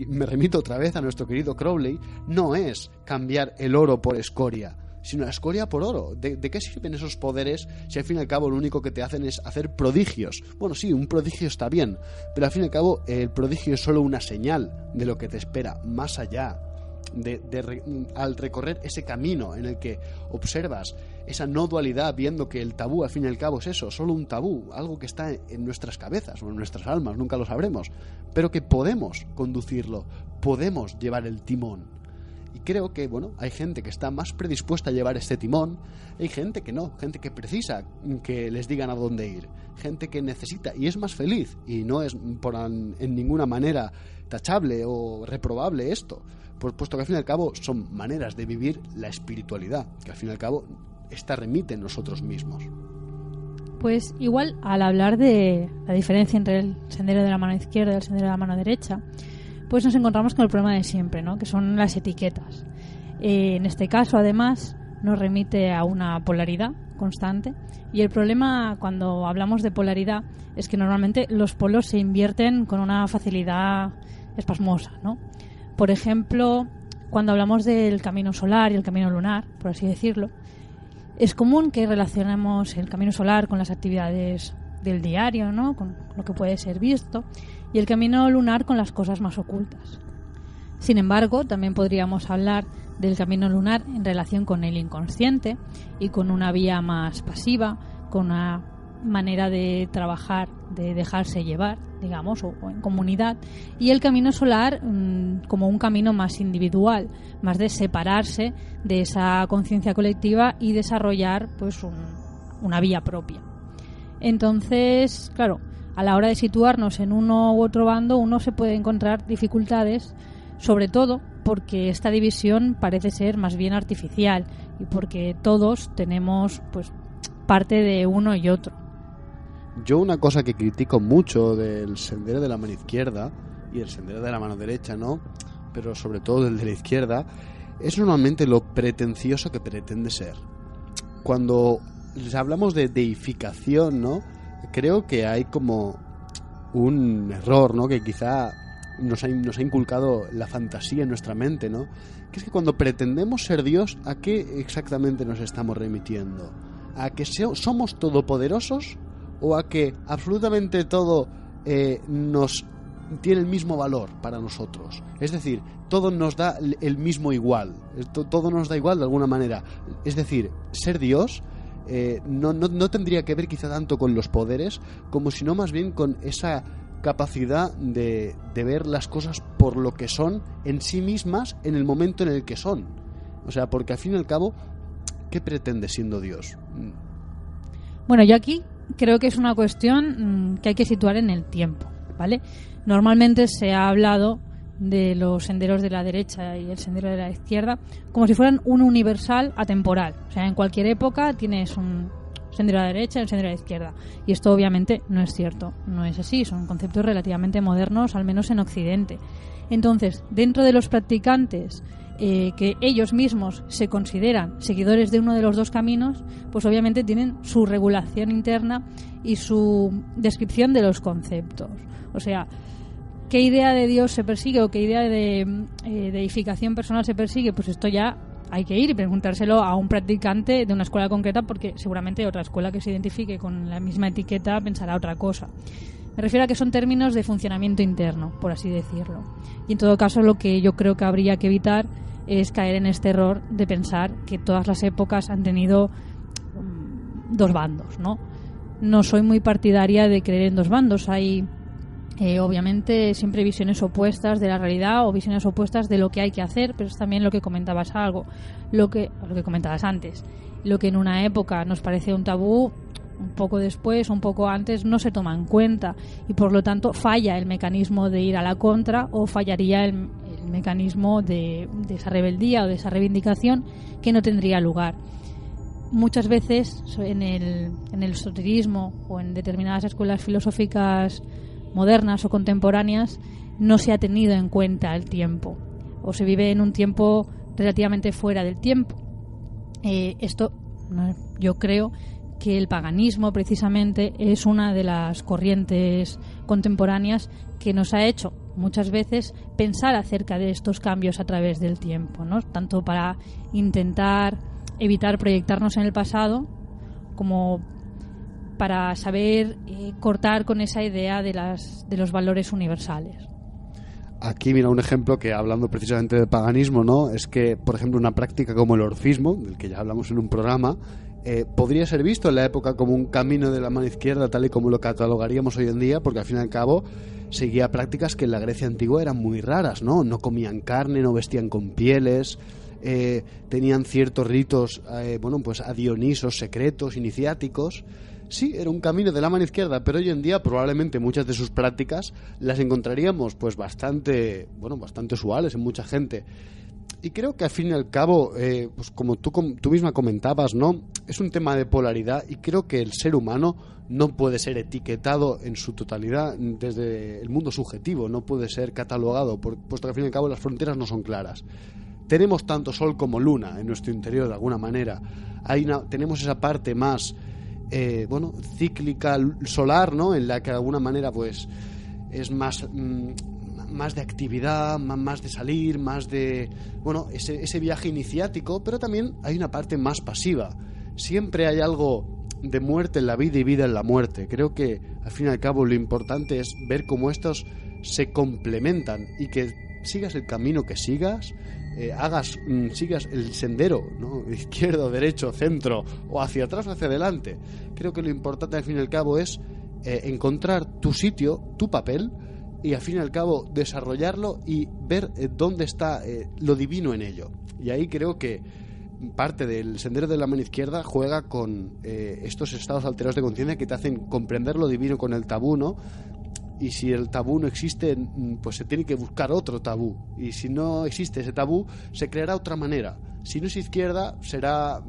me remito otra vez a nuestro querido Crowley, no es cambiar el oro por escoria, sino la escoria por oro. ¿De qué sirven esos poderes si al fin y al cabo lo único que te hacen es hacer prodigios? Bueno, sí, un prodigio está bien, pero al fin y al cabo el prodigio es solo una señal de lo que te espera más allá. Al recorrer ese camino en el que observas esa no dualidad, viendo que el tabú al fin y al cabo es eso, solo un tabú, algo que está en nuestras cabezas o en nuestras almas, nunca lo sabremos, pero que podemos conducirlo, podemos llevar el timón. Y creo que, hay gente que está más predispuesta a llevar este timón, hay gente que no, gente que precisa que les digan a dónde ir, gente que necesita y es más feliz, y no es en ninguna manera tachable o reprobable esto, puesto que al fin y al cabo son maneras de vivir la espiritualidad, que al fin y al cabo esta remite en nosotros mismos. Pues igual al hablar de la diferencia entre el sendero de la mano izquierda y el sendero de la mano derecha, pues nos encontramos con el problema de siempre, ¿no?, que son las etiquetas. En este caso, además, nos remite a una polaridad constante, y el problema cuando hablamos de polaridad es que normalmente los polos se invierten con una facilidad espasmosa, ¿no? Por ejemplo, cuando hablamos del camino solar y el camino lunar, por así decirlo, es común que relacionemos el camino solar con las actividades del diario, ¿no?, con lo que puede ser visto, y el camino lunar con las cosas más ocultas. Sin embargo, también podríamos hablar del camino lunar en relación con el inconsciente y con una vía más pasiva, con una manera de trabajar, de dejarse llevar, digamos, o en comunidad, y el camino solar como un camino más individual, más de separarse de esa conciencia colectiva y desarrollar pues una vía propia. Entonces, claro, a la hora de situarnos en uno u otro bando, uno se puede encontrar dificultades, sobre todo porque esta división parece ser más bien artificial y porque todos tenemos pues parte de uno y otro. Yo una cosa que critico mucho del sendero de la mano izquierda y el sendero de la mano derecha, ¿no?, pero sobre todo del de la izquierda, es normalmente lo pretencioso que pretende ser. Cuando hablamos de deificación, ¿no?, creo que hay como un error, ¿no?, que quizá nos ha inculcado la fantasía en nuestra mente, ¿no?, que es que cuando pretendemos ser Dios, ¿a qué exactamente nos estamos remitiendo? ¿A que somos todopoderosos o a que absolutamente todo nos tiene el mismo valor para nosotros? Es decir, todo nos da el mismo igual, todo nos da igual de alguna manera. Es decir, ser Dios no tendría que ver quizá tanto con los poderes, como sino más bien con esa capacidad de ver las cosas por lo que son en sí mismas en el momento en el que son. O sea, porque al fin y al cabo, ¿qué pretende siendo Dios? Bueno, yo aquí creo que es una cuestión que hay que situar en el tiempo, ¿vale? Normalmente se ha hablado de los senderos de la derecha y el sendero de la izquierda como si fueran un universal atemporal. O sea, en cualquier época tienes un sendero a la derecha y un sendero a la izquierda. Y esto obviamente no es cierto, no es así. Son conceptos relativamente modernos, al menos en Occidente. Entonces, dentro de los practicantes que ellos mismos se consideran seguidores de uno de los dos caminos, pues obviamente tienen su regulación interna y su descripción de los conceptos. O sea, ¿qué idea de Dios se persigue o qué idea de edificación personal se persigue? Pues esto ya hay que ir y preguntárselo a un practicante de una escuela concreta, porque seguramente otra escuela que se identifique con la misma etiqueta pensará otra cosa. Me refiero a que son términos de funcionamiento interno, por así decirlo. Y en todo caso, lo que yo creo que habría que evitar es caer en este error de pensar que todas las épocas han tenido dos bandos, ¿no? No soy muy partidaria de creer en dos bandos. Hay obviamente siempre visiones opuestas de la realidad o visiones opuestas de lo que hay que hacer, pero es también lo que comentabas lo que comentabas antes. Lo que en una época nos parece un tabú, un poco después, un poco antes, no se toma en cuenta, y por lo tanto falla el mecanismo de ir a la contra, o fallaría el mecanismo de esa rebeldía o de esa reivindicación, que no tendría lugar. Muchas veces en el esoterismo o en determinadas escuelas filosóficas modernas o contemporáneas no se ha tenido en cuenta el tiempo, o se vive en un tiempo relativamente fuera del tiempo. Yo creo que el paganismo precisamente es una de las corrientes contemporáneas que nos ha hecho muchas veces pensar acerca de estos cambios a través del tiempo, ¿no? Tanto para intentar evitar proyectarnos en el pasado, como para saber cortar con esa idea de los valores universales. Aquí, mira, un ejemplo que, hablando precisamente de paganismo, ¿no?, es que, por ejemplo, una práctica como el orfismo, del que ya hablamos en un programa, podría ser visto en la época como un camino de la mano izquierda, tal y como lo catalogaríamos hoy en día, porque al fin y al cabo seguía prácticas que en la Grecia antigua eran muy raras, ¿no? No comían carne, no vestían con pieles, tenían ciertos ritos, pues a Dionisos secretos, iniciáticos. Sí, era un camino de la mano izquierda, pero hoy en día probablemente muchas de sus prácticas las encontraríamos pues bastante usuales en mucha gente. Y creo que al fin y al cabo, pues como tú misma comentabas, ¿no?, es un tema de polaridad, y creo que el ser humano no puede ser etiquetado en su totalidad desde el mundo subjetivo, no puede ser catalogado, puesto que al fin y al cabo las fronteras no son claras. Tenemos tanto sol como luna en nuestro interior de alguna manera. Tenemos esa parte más cíclica solar, ¿no?, en la que de alguna manera pues es más de actividad, más de salir, más de ese viaje iniciático, pero también hay una parte más pasiva. Siempre hay algo de muerte en la vida y vida en la muerte. Creo que al fin y al cabo lo importante es ver cómo estos se complementan, y que sigas el camino que sigas, sigas el sendero, ¿no?, izquierdo, derecho, centro, o hacia atrás o hacia adelante. Creo que lo importante al fin y al cabo es encontrar tu sitio, tu papel, y al fin y al cabo desarrollarlo y ver dónde está lo divino en ello. Y ahí creo que parte del sendero de la mano izquierda juega con estos estados alterados de conciencia que te hacen comprender lo divino con el tabú, ¿no? Y si el tabú no existe, pues se tiene que buscar otro tabú. Y si no existe ese tabú, se creará otra manera. Si no es izquierda, será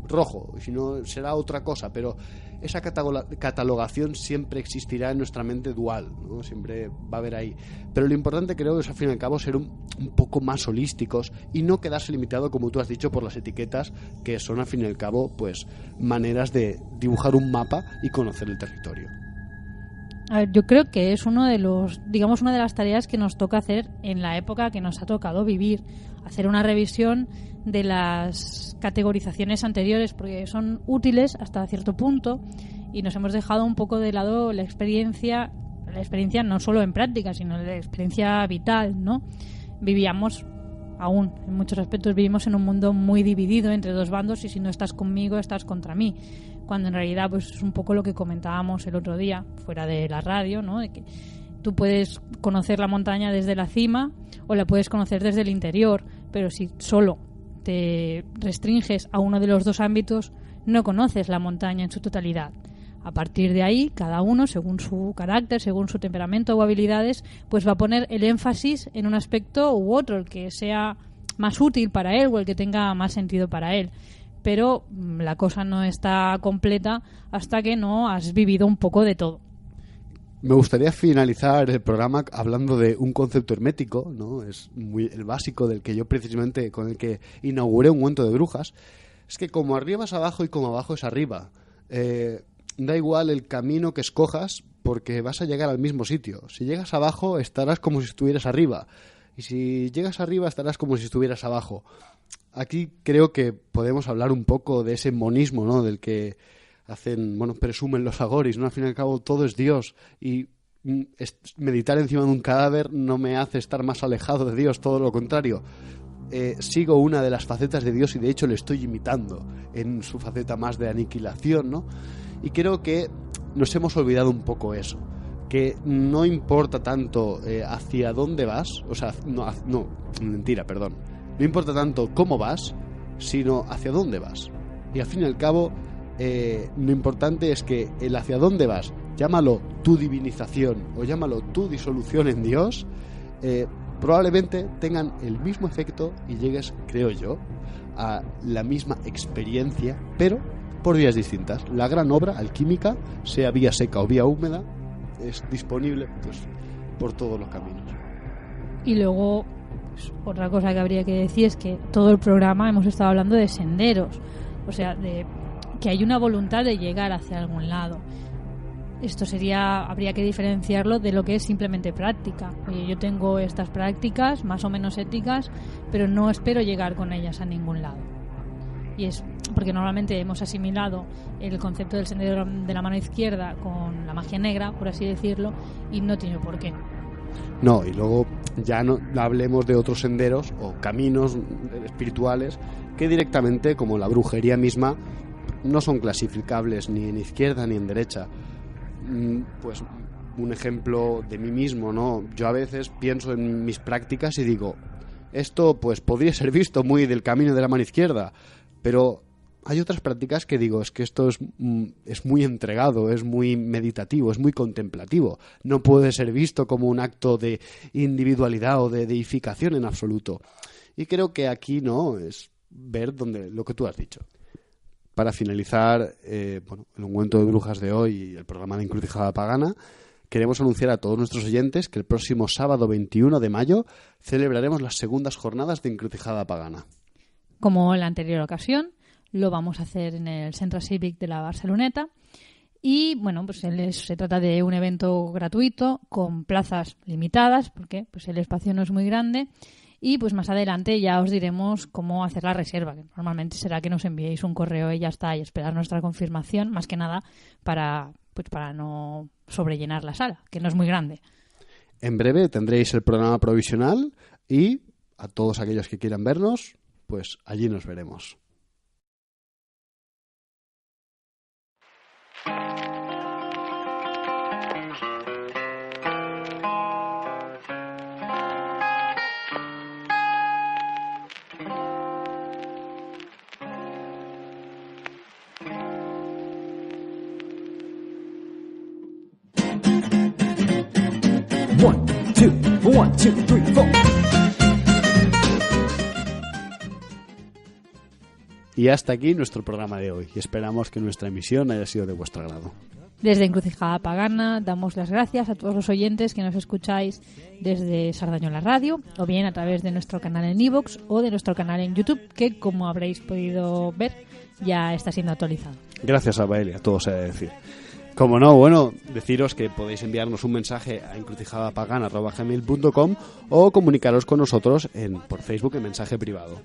rojo. Y si no, será otra cosa. Pero esa catalogación siempre existirá en nuestra mente dual, ¿no? Siempre va a haber ahí. Pero lo importante, creo, es al fin y al cabo ser un poco más holísticos y no quedarse limitado, como tú has dicho, por las etiquetas, que son al fin y al cabo pues maneras de dibujar un mapa y conocer el territorio. A ver, yo creo que es una de las tareas que nos toca hacer en la época que nos ha tocado vivir, hacer una revisión de las categorizaciones anteriores, porque son útiles hasta cierto punto, y nos hemos dejado un poco de lado la experiencia no solo en práctica, sino la experiencia vital, ¿no? En muchos aspectos vivimos en un mundo muy dividido entre dos bandos, y si no estás conmigo, estás contra mí, cuando en realidad pues es un poco lo que comentábamos el otro día fuera de la radio, ¿no?, de que tú puedes conocer la montaña desde la cima o la puedes conocer desde el interior, pero si solo te restringes a uno de los dos ámbitos, no conoces la montaña en su totalidad. A partir de ahí, cada uno, según su carácter, según su temperamento o habilidades, pues va a poner el énfasis en un aspecto u otro, el que sea más útil para él o el que tenga más sentido para él. Pero la cosa no está completa hasta que no has vivido un poco de todo. me gustaría finalizar el programa hablando de un concepto hermético, ¿no? Es muy el básico del que yo precisamente con el que inauguré un cuento de brujas. Es que como arriba es abajo y como abajo es arriba. Da igual el camino que escojas porque vas a llegar al mismo sitio. Si llegas abajo estarás como si estuvieras arriba. Y si llegas arriba estarás como si estuvieras abajo. Aquí creo que podemos hablar un poco de ese monismo, ¿no? Del que presumen los agoris, ¿no? Al fin y al cabo todo es Dios y meditar encima de un cadáver no me hace estar más alejado de Dios, todo lo contrario. Sigo una de las facetas de Dios y de hecho le estoy imitando en su faceta más de aniquilación, ¿no? Y creo que nos hemos olvidado un poco eso, que no importa tanto hacia dónde vas, o sea, no importa tanto cómo vas, sino hacia dónde vas. Y al fin y al cabo, lo importante es que el hacia dónde vas, llámalo tu divinización o llámalo tu disolución en Dios, probablemente tengan el mismo efecto y llegues, creo yo, a la misma experiencia, pero por vías distintas. La gran obra alquímica, sea vía seca o vía húmeda, es disponible pues por todos los caminos. Y luego, pues, otra cosa que habría que decir es que todo el programa hemos estado hablando de senderos, o sea, de que hay una voluntad de llegar hacia algún lado. Esto habría que diferenciarlo de lo que es simplemente práctica. Oye, yo tengo estas prácticas más o menos éticas, pero no espero llegar con ellas a ningún lado. Y es porque normalmente hemos asimilado el concepto del sendero de la mano izquierda con la magia negra, por así decirlo, y no tiene por qué. No, y luego ya no hablemos de otros senderos o caminos espirituales que directamente, como la brujería misma, no son clasificables ni en izquierda ni en derecha. Pues un ejemplo de mí mismo, ¿no? Yo a veces pienso en mis prácticas y digo, esto pues podría ser visto muy del camino de la mano izquierda, pero hay otras prácticas que digo, es que esto es muy entregado, es muy meditativo, es muy contemplativo, no puede ser visto como un acto de individualidad o de deificación en absoluto. Y creo que aquí no es ver lo que tú has dicho. Para finalizar, el ungüento de brujas de hoy y el programa de Encrucijada Pagana, queremos anunciar a todos nuestros oyentes que el próximo sábado 21 de mayo celebraremos las segundas jornadas de Encrucijada Pagana. Como en la anterior ocasión, lo vamos a hacer en el Centre Cívic de la Barceloneta. Y bueno, pues se trata de un evento gratuito con plazas limitadas, porque pues el espacio no es muy grande. Y pues más adelante ya os diremos cómo hacer la reserva, que normalmente será que nos enviéis un correo y ya está, y esperar nuestra confirmación, más que nada para no sobrellenar la sala, que no es muy grande. En breve tendréis el programa provisional y a todos aquellos que quieran vernos, pues allí nos veremos. One, two, three, four. Y hasta aquí nuestro programa de hoy. Y esperamos que nuestra emisión haya sido de vuestro agrado. Desde Encrucijada Pagana damos las gracias a todos los oyentes que nos escucháis desde Sardañola Radio, o bien a través de nuestro canal en iVoox o de nuestro canal en YouTube, que como habréis podido ver ya está siendo actualizado. Gracias a Baelia, todo se ha de decir. Como no, deciros que podéis enviarnos un mensaje a encrucijadapagana@gmail.com o comunicaros con nosotros por Facebook en mensaje privado.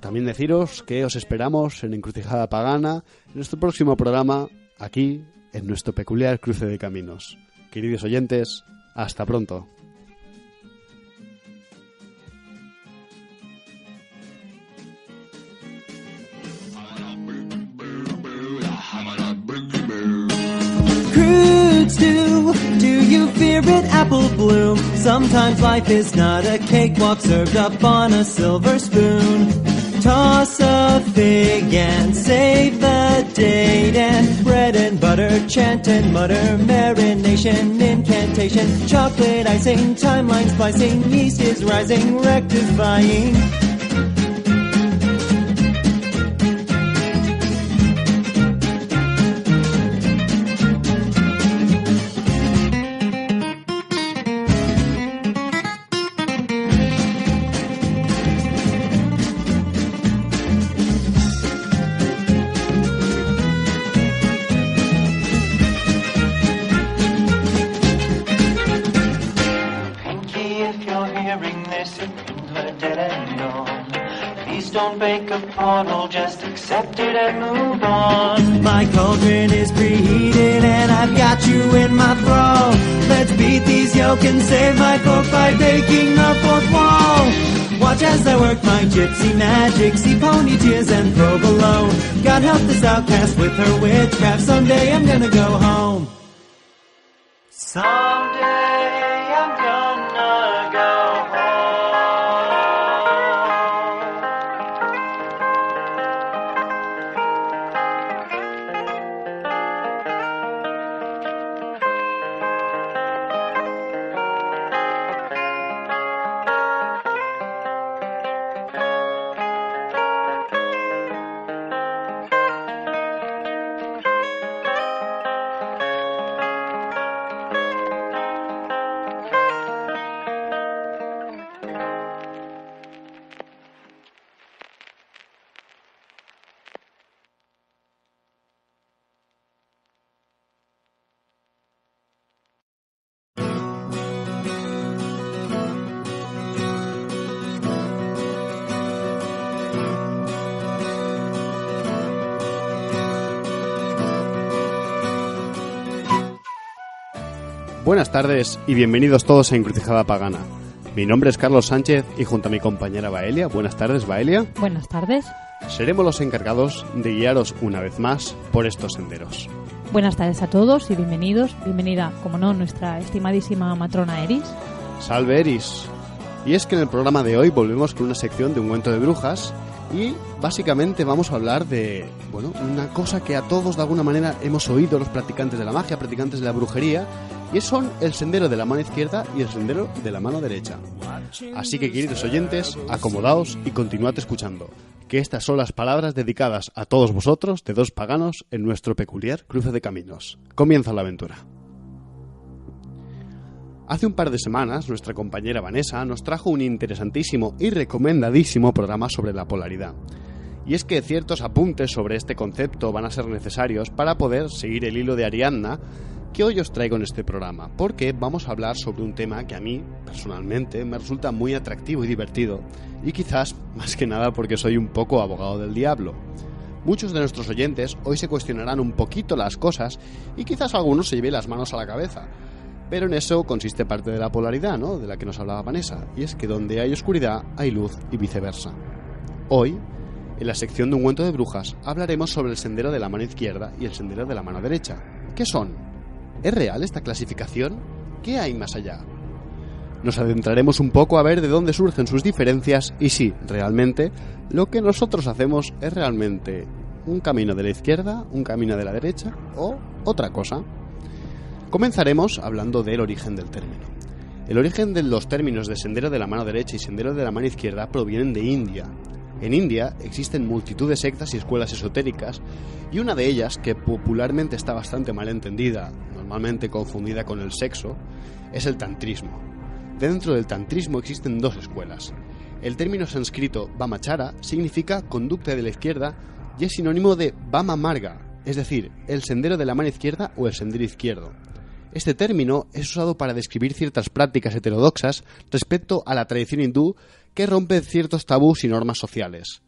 También deciros que os esperamos en Encrucijada Pagana en nuestro próximo programa, aquí en nuestro peculiar cruce de caminos. Queridos oyentes, hasta pronto. Do you fear it, apple bloom? Sometimes life is not a cakewalk served up on a silver spoon. Toss a fig and save the date, and bread and butter, chant and mutter, marination, incantation, chocolate icing, timeline splicing, yeast is rising, rectifying. break a portal, just accept it and move on. My cauldron is preheated and I've got you in my thrall. Let's beat these yoke and save my folk by breaking the fourth wall. Watch as I work my gypsy magic, see pony tears and probe alone. God help this outcast with her witchcraft, someday I'm gonna go home. Someday I'm gonna go home. Buenas tardes y bienvenidos todos a Encrucijada Pagana. Mi nombre es Carlos Sánchez y junto a mi compañera Baelia, buenas tardes Baelia, Buenas tardes. seremos los encargados de guiaros una vez más por estos senderos. Buenas tardes a todos y bienvenidos. Bienvenida, como no, nuestra estimadísima matrona Eris. Salve Eris. Y es que en el programa de hoy volvemos con una sección de Ungüento de Brujas y básicamente vamos a hablar de, una cosa que a todos de alguna manera hemos oído los practicantes de la magia, practicantes de la brujería, y son el sendero de la mano izquierda y el sendero de la mano derecha. Así que, queridos oyentes, acomodaos y continuad escuchando, que estas son las palabras dedicadas a todos vosotros de dos paganos en nuestro peculiar cruce de caminos. Comienza la aventura. Hace un par de semanas, nuestra compañera Vanessa nos trajo un interesantísimo y recomendadísimo programa sobre la polaridad. Y es que ciertos apuntes sobre este concepto van a ser necesarios para poder seguir el hilo de Ariadna que hoy os traigo en este programa, porque vamos a hablar sobre un tema que a mí, personalmente, me resulta muy atractivo y divertido, y quizás, más que nada, porque soy un poco abogado del diablo. Muchos de nuestros oyentes hoy se cuestionarán un poquito las cosas, y quizás algunos se lleven las manos a la cabeza. Pero en eso consiste parte de la polaridad, ¿no?, de la que nos hablaba Vanessa, y es que donde hay oscuridad hay luz y viceversa. Hoy, en la sección de Ungüento de Brujas, hablaremos sobre el sendero de la mano izquierda y el sendero de la mano derecha. ¿Qué son? ¿Es real esta clasificación? ¿Qué hay más allá? Nos adentraremos un poco a ver de dónde surgen sus diferencias y si, realmente, lo que nosotros hacemos es realmente un camino de la izquierda, un camino de la derecha o otra cosa. Comenzaremos hablando del origen del término. El origen de los términos de sendero de la mano derecha y sendero de la mano izquierda provienen de India. En India existen multitud de sectas y escuelas esotéricas, y una de ellas, que popularmente está bastante mal entendida, normalmente confundida con el sexo, es el tantrismo. Dentro del tantrismo existen dos escuelas. El término sánscrito Vamachara significa conducta de la izquierda y es sinónimo de Vama Marga, es decir, el sendero de la mano izquierda o el sendero izquierdo. Este término es usado para describir ciertas prácticas heterodoxas respecto a la tradición hindú que rompe ciertos tabús y normas sociales.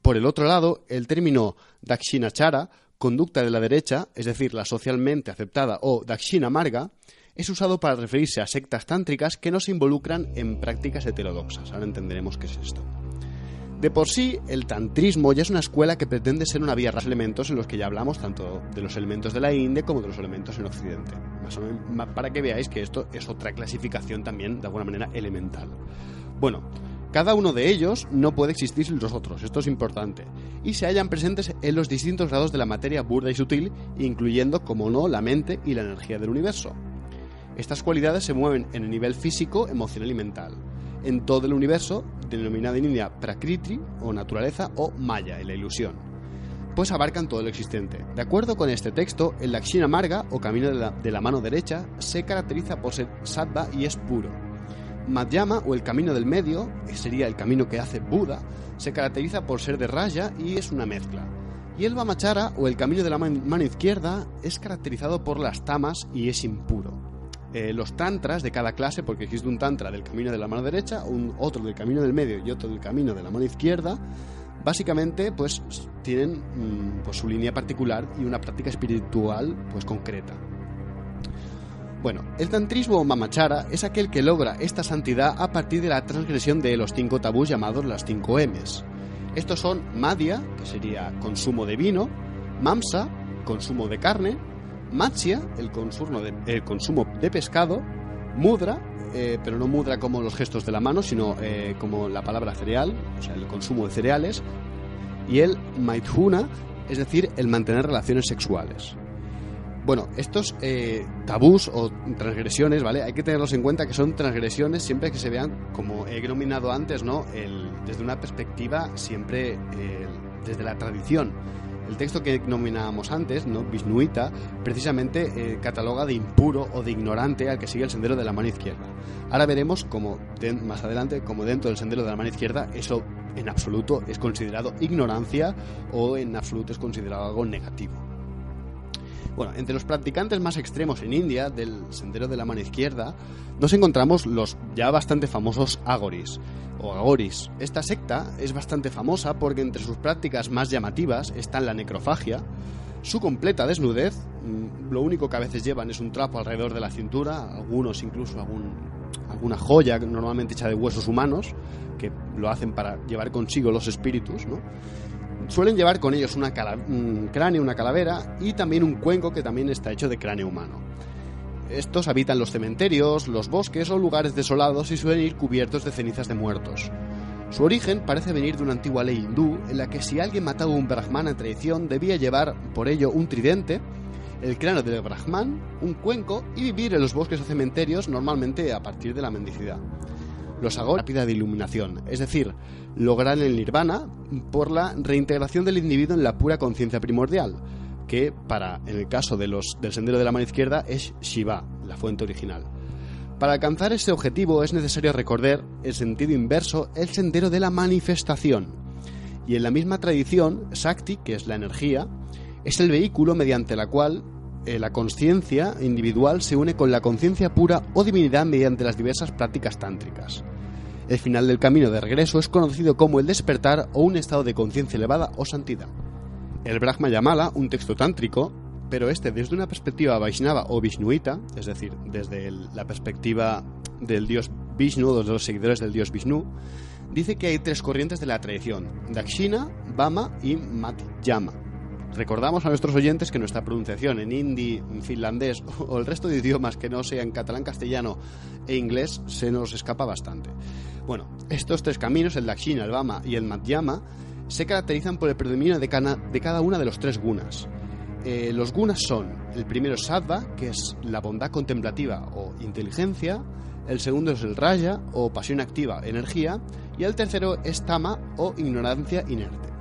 Por el otro lado, el término Dakshinachara, conducta de la derecha, es decir, la socialmente aceptada, o Dakshina Marga, es usado para referirse a sectas tántricas que no se involucran en prácticas heterodoxas. Ahora entenderemos qué es esto. De por sí, el tantrismo ya es una escuela que pretende ser una vía de elementos en los que ya hablamos tanto de los elementos de la India como de los elementos en Occidente. Más o menos, para que veáis que esto es otra clasificación también, de alguna manera, elemental. Bueno, cada uno de ellos no puede existir sin los otros, esto es importante, y se hallan presentes en los distintos grados de la materia burda y sutil, incluyendo, como no, la mente y la energía del universo. Estas cualidades se mueven en el nivel físico, emocional y mental, en todo el universo, denominado en India Prakriti, o naturaleza, o Maya, en la ilusión, pues abarcan todo lo existente. De acuerdo con este texto, el Dakshina Marga, o camino de la mano derecha, se caracteriza por ser sattva y es puro. Madhyama, o el camino del medio, que sería el camino que hace Buda, se caracteriza por ser de raya y es una mezcla. Y el Vamachara, o el camino de la mano izquierda, es caracterizado por las tamas y es impuro. Los tantras de cada clase, porque existe un tantra del camino de la mano derecha, otro del camino del medio y otro del camino de la mano izquierda, Básicamente, pues tienen pues, su línea particular y una práctica espiritual pues concreta. Bueno, el tantrismo o mamachara es aquel que logra esta santidad a partir de la transgresión de los 5 tabús llamados las 5 M's. Estos son madhya, que sería consumo de vino, mamsa, consumo de carne, matsya, el consumo de pescado, mudra, pero no mudra como los gestos de la mano, sino como la palabra cereal, o sea, el consumo de cereales, y el maithuna, es decir, el mantener relaciones sexuales. Bueno, estos tabús o transgresiones, ¿vale? Hay que tenerlos en cuenta que son transgresiones siempre que se vean, como he denominado antes, ¿no? Desde una perspectiva siempre desde la tradición. El texto que nominábamos antes, ¿no? Vishnuita, precisamente cataloga de impuro o de ignorante al que sigue el sendero de la mano izquierda. Ahora veremos cómo más adelante, como dentro del sendero de la mano izquierda, eso en absoluto es considerado ignorancia o en absoluto es considerado algo negativo. Bueno, entre los practicantes más extremos en India del sendero de la mano izquierda nos encontramos los ya bastante famosos agoris o agoris. Esta secta es bastante famosa porque entre sus prácticas más llamativas están la necrofagia, su completa desnudez, lo único que a veces llevan es un trapo alrededor de la cintura, algunos incluso alguna joya normalmente hecha de huesos humanos que lo hacen para llevar consigo los espíritus, ¿no? Suelen llevar con ellos un cráneo, una calavera y también un cuenco que también está hecho de cráneo humano. Estos habitan los cementerios, los bosques o lugares desolados y suelen ir cubiertos de cenizas de muertos. Su origen parece venir de una antigua ley hindú en la que si alguien mataba a un brahman en traición debía llevar por ello un tridente, el cráneo del brahman, un cuenco y vivir en los bosques o cementerios normalmente a partir de la mendicidad. Los agoris rápida de iluminación, es decir, logran el nirvana por la reintegración del individuo en la pura conciencia primordial, que en el caso del sendero de la mano izquierda es Shiva, la fuente original. Para alcanzar ese objetivo es necesario recorrer el sentido inverso, el sendero de la manifestación. Y en la misma tradición, Shakti, que es la energía, es el vehículo mediante la cual la conciencia individual se une con la conciencia pura o divinidad mediante las diversas prácticas tántricas. El final del camino de regreso es conocido como el despertar o un estado de conciencia elevada o santidad. El Brahma Yamala, un texto tántrico, pero desde una perspectiva Vaishnava o Vishnuita, es decir, desde la perspectiva del dios Vishnu, de los seguidores del dios Vishnu, dice que hay 3 corrientes de la tradición: Dakshina, Vama y Madhyama. Recordamos a nuestros oyentes que nuestra pronunciación en hindi, finlandés o el resto de idiomas que no sean catalán, castellano e inglés se nos escapa bastante. Bueno, estos 3 caminos, el Dakshina, el Vama y el Madhyama, se caracterizan por el predominio de cada una de los 3 gunas. Los gunas son: el primero es Sattva, que es la bondad contemplativa o inteligencia; el segundo es el Raja o pasión activa, energía; y el tercero es Tama o ignorancia inerte.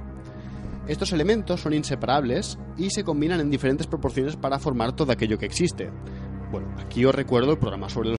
Estos elementos son inseparables y se combinan en diferentes proporciones para formar todo aquello que existe. Bueno, aquí os recuerdo el programa sobre los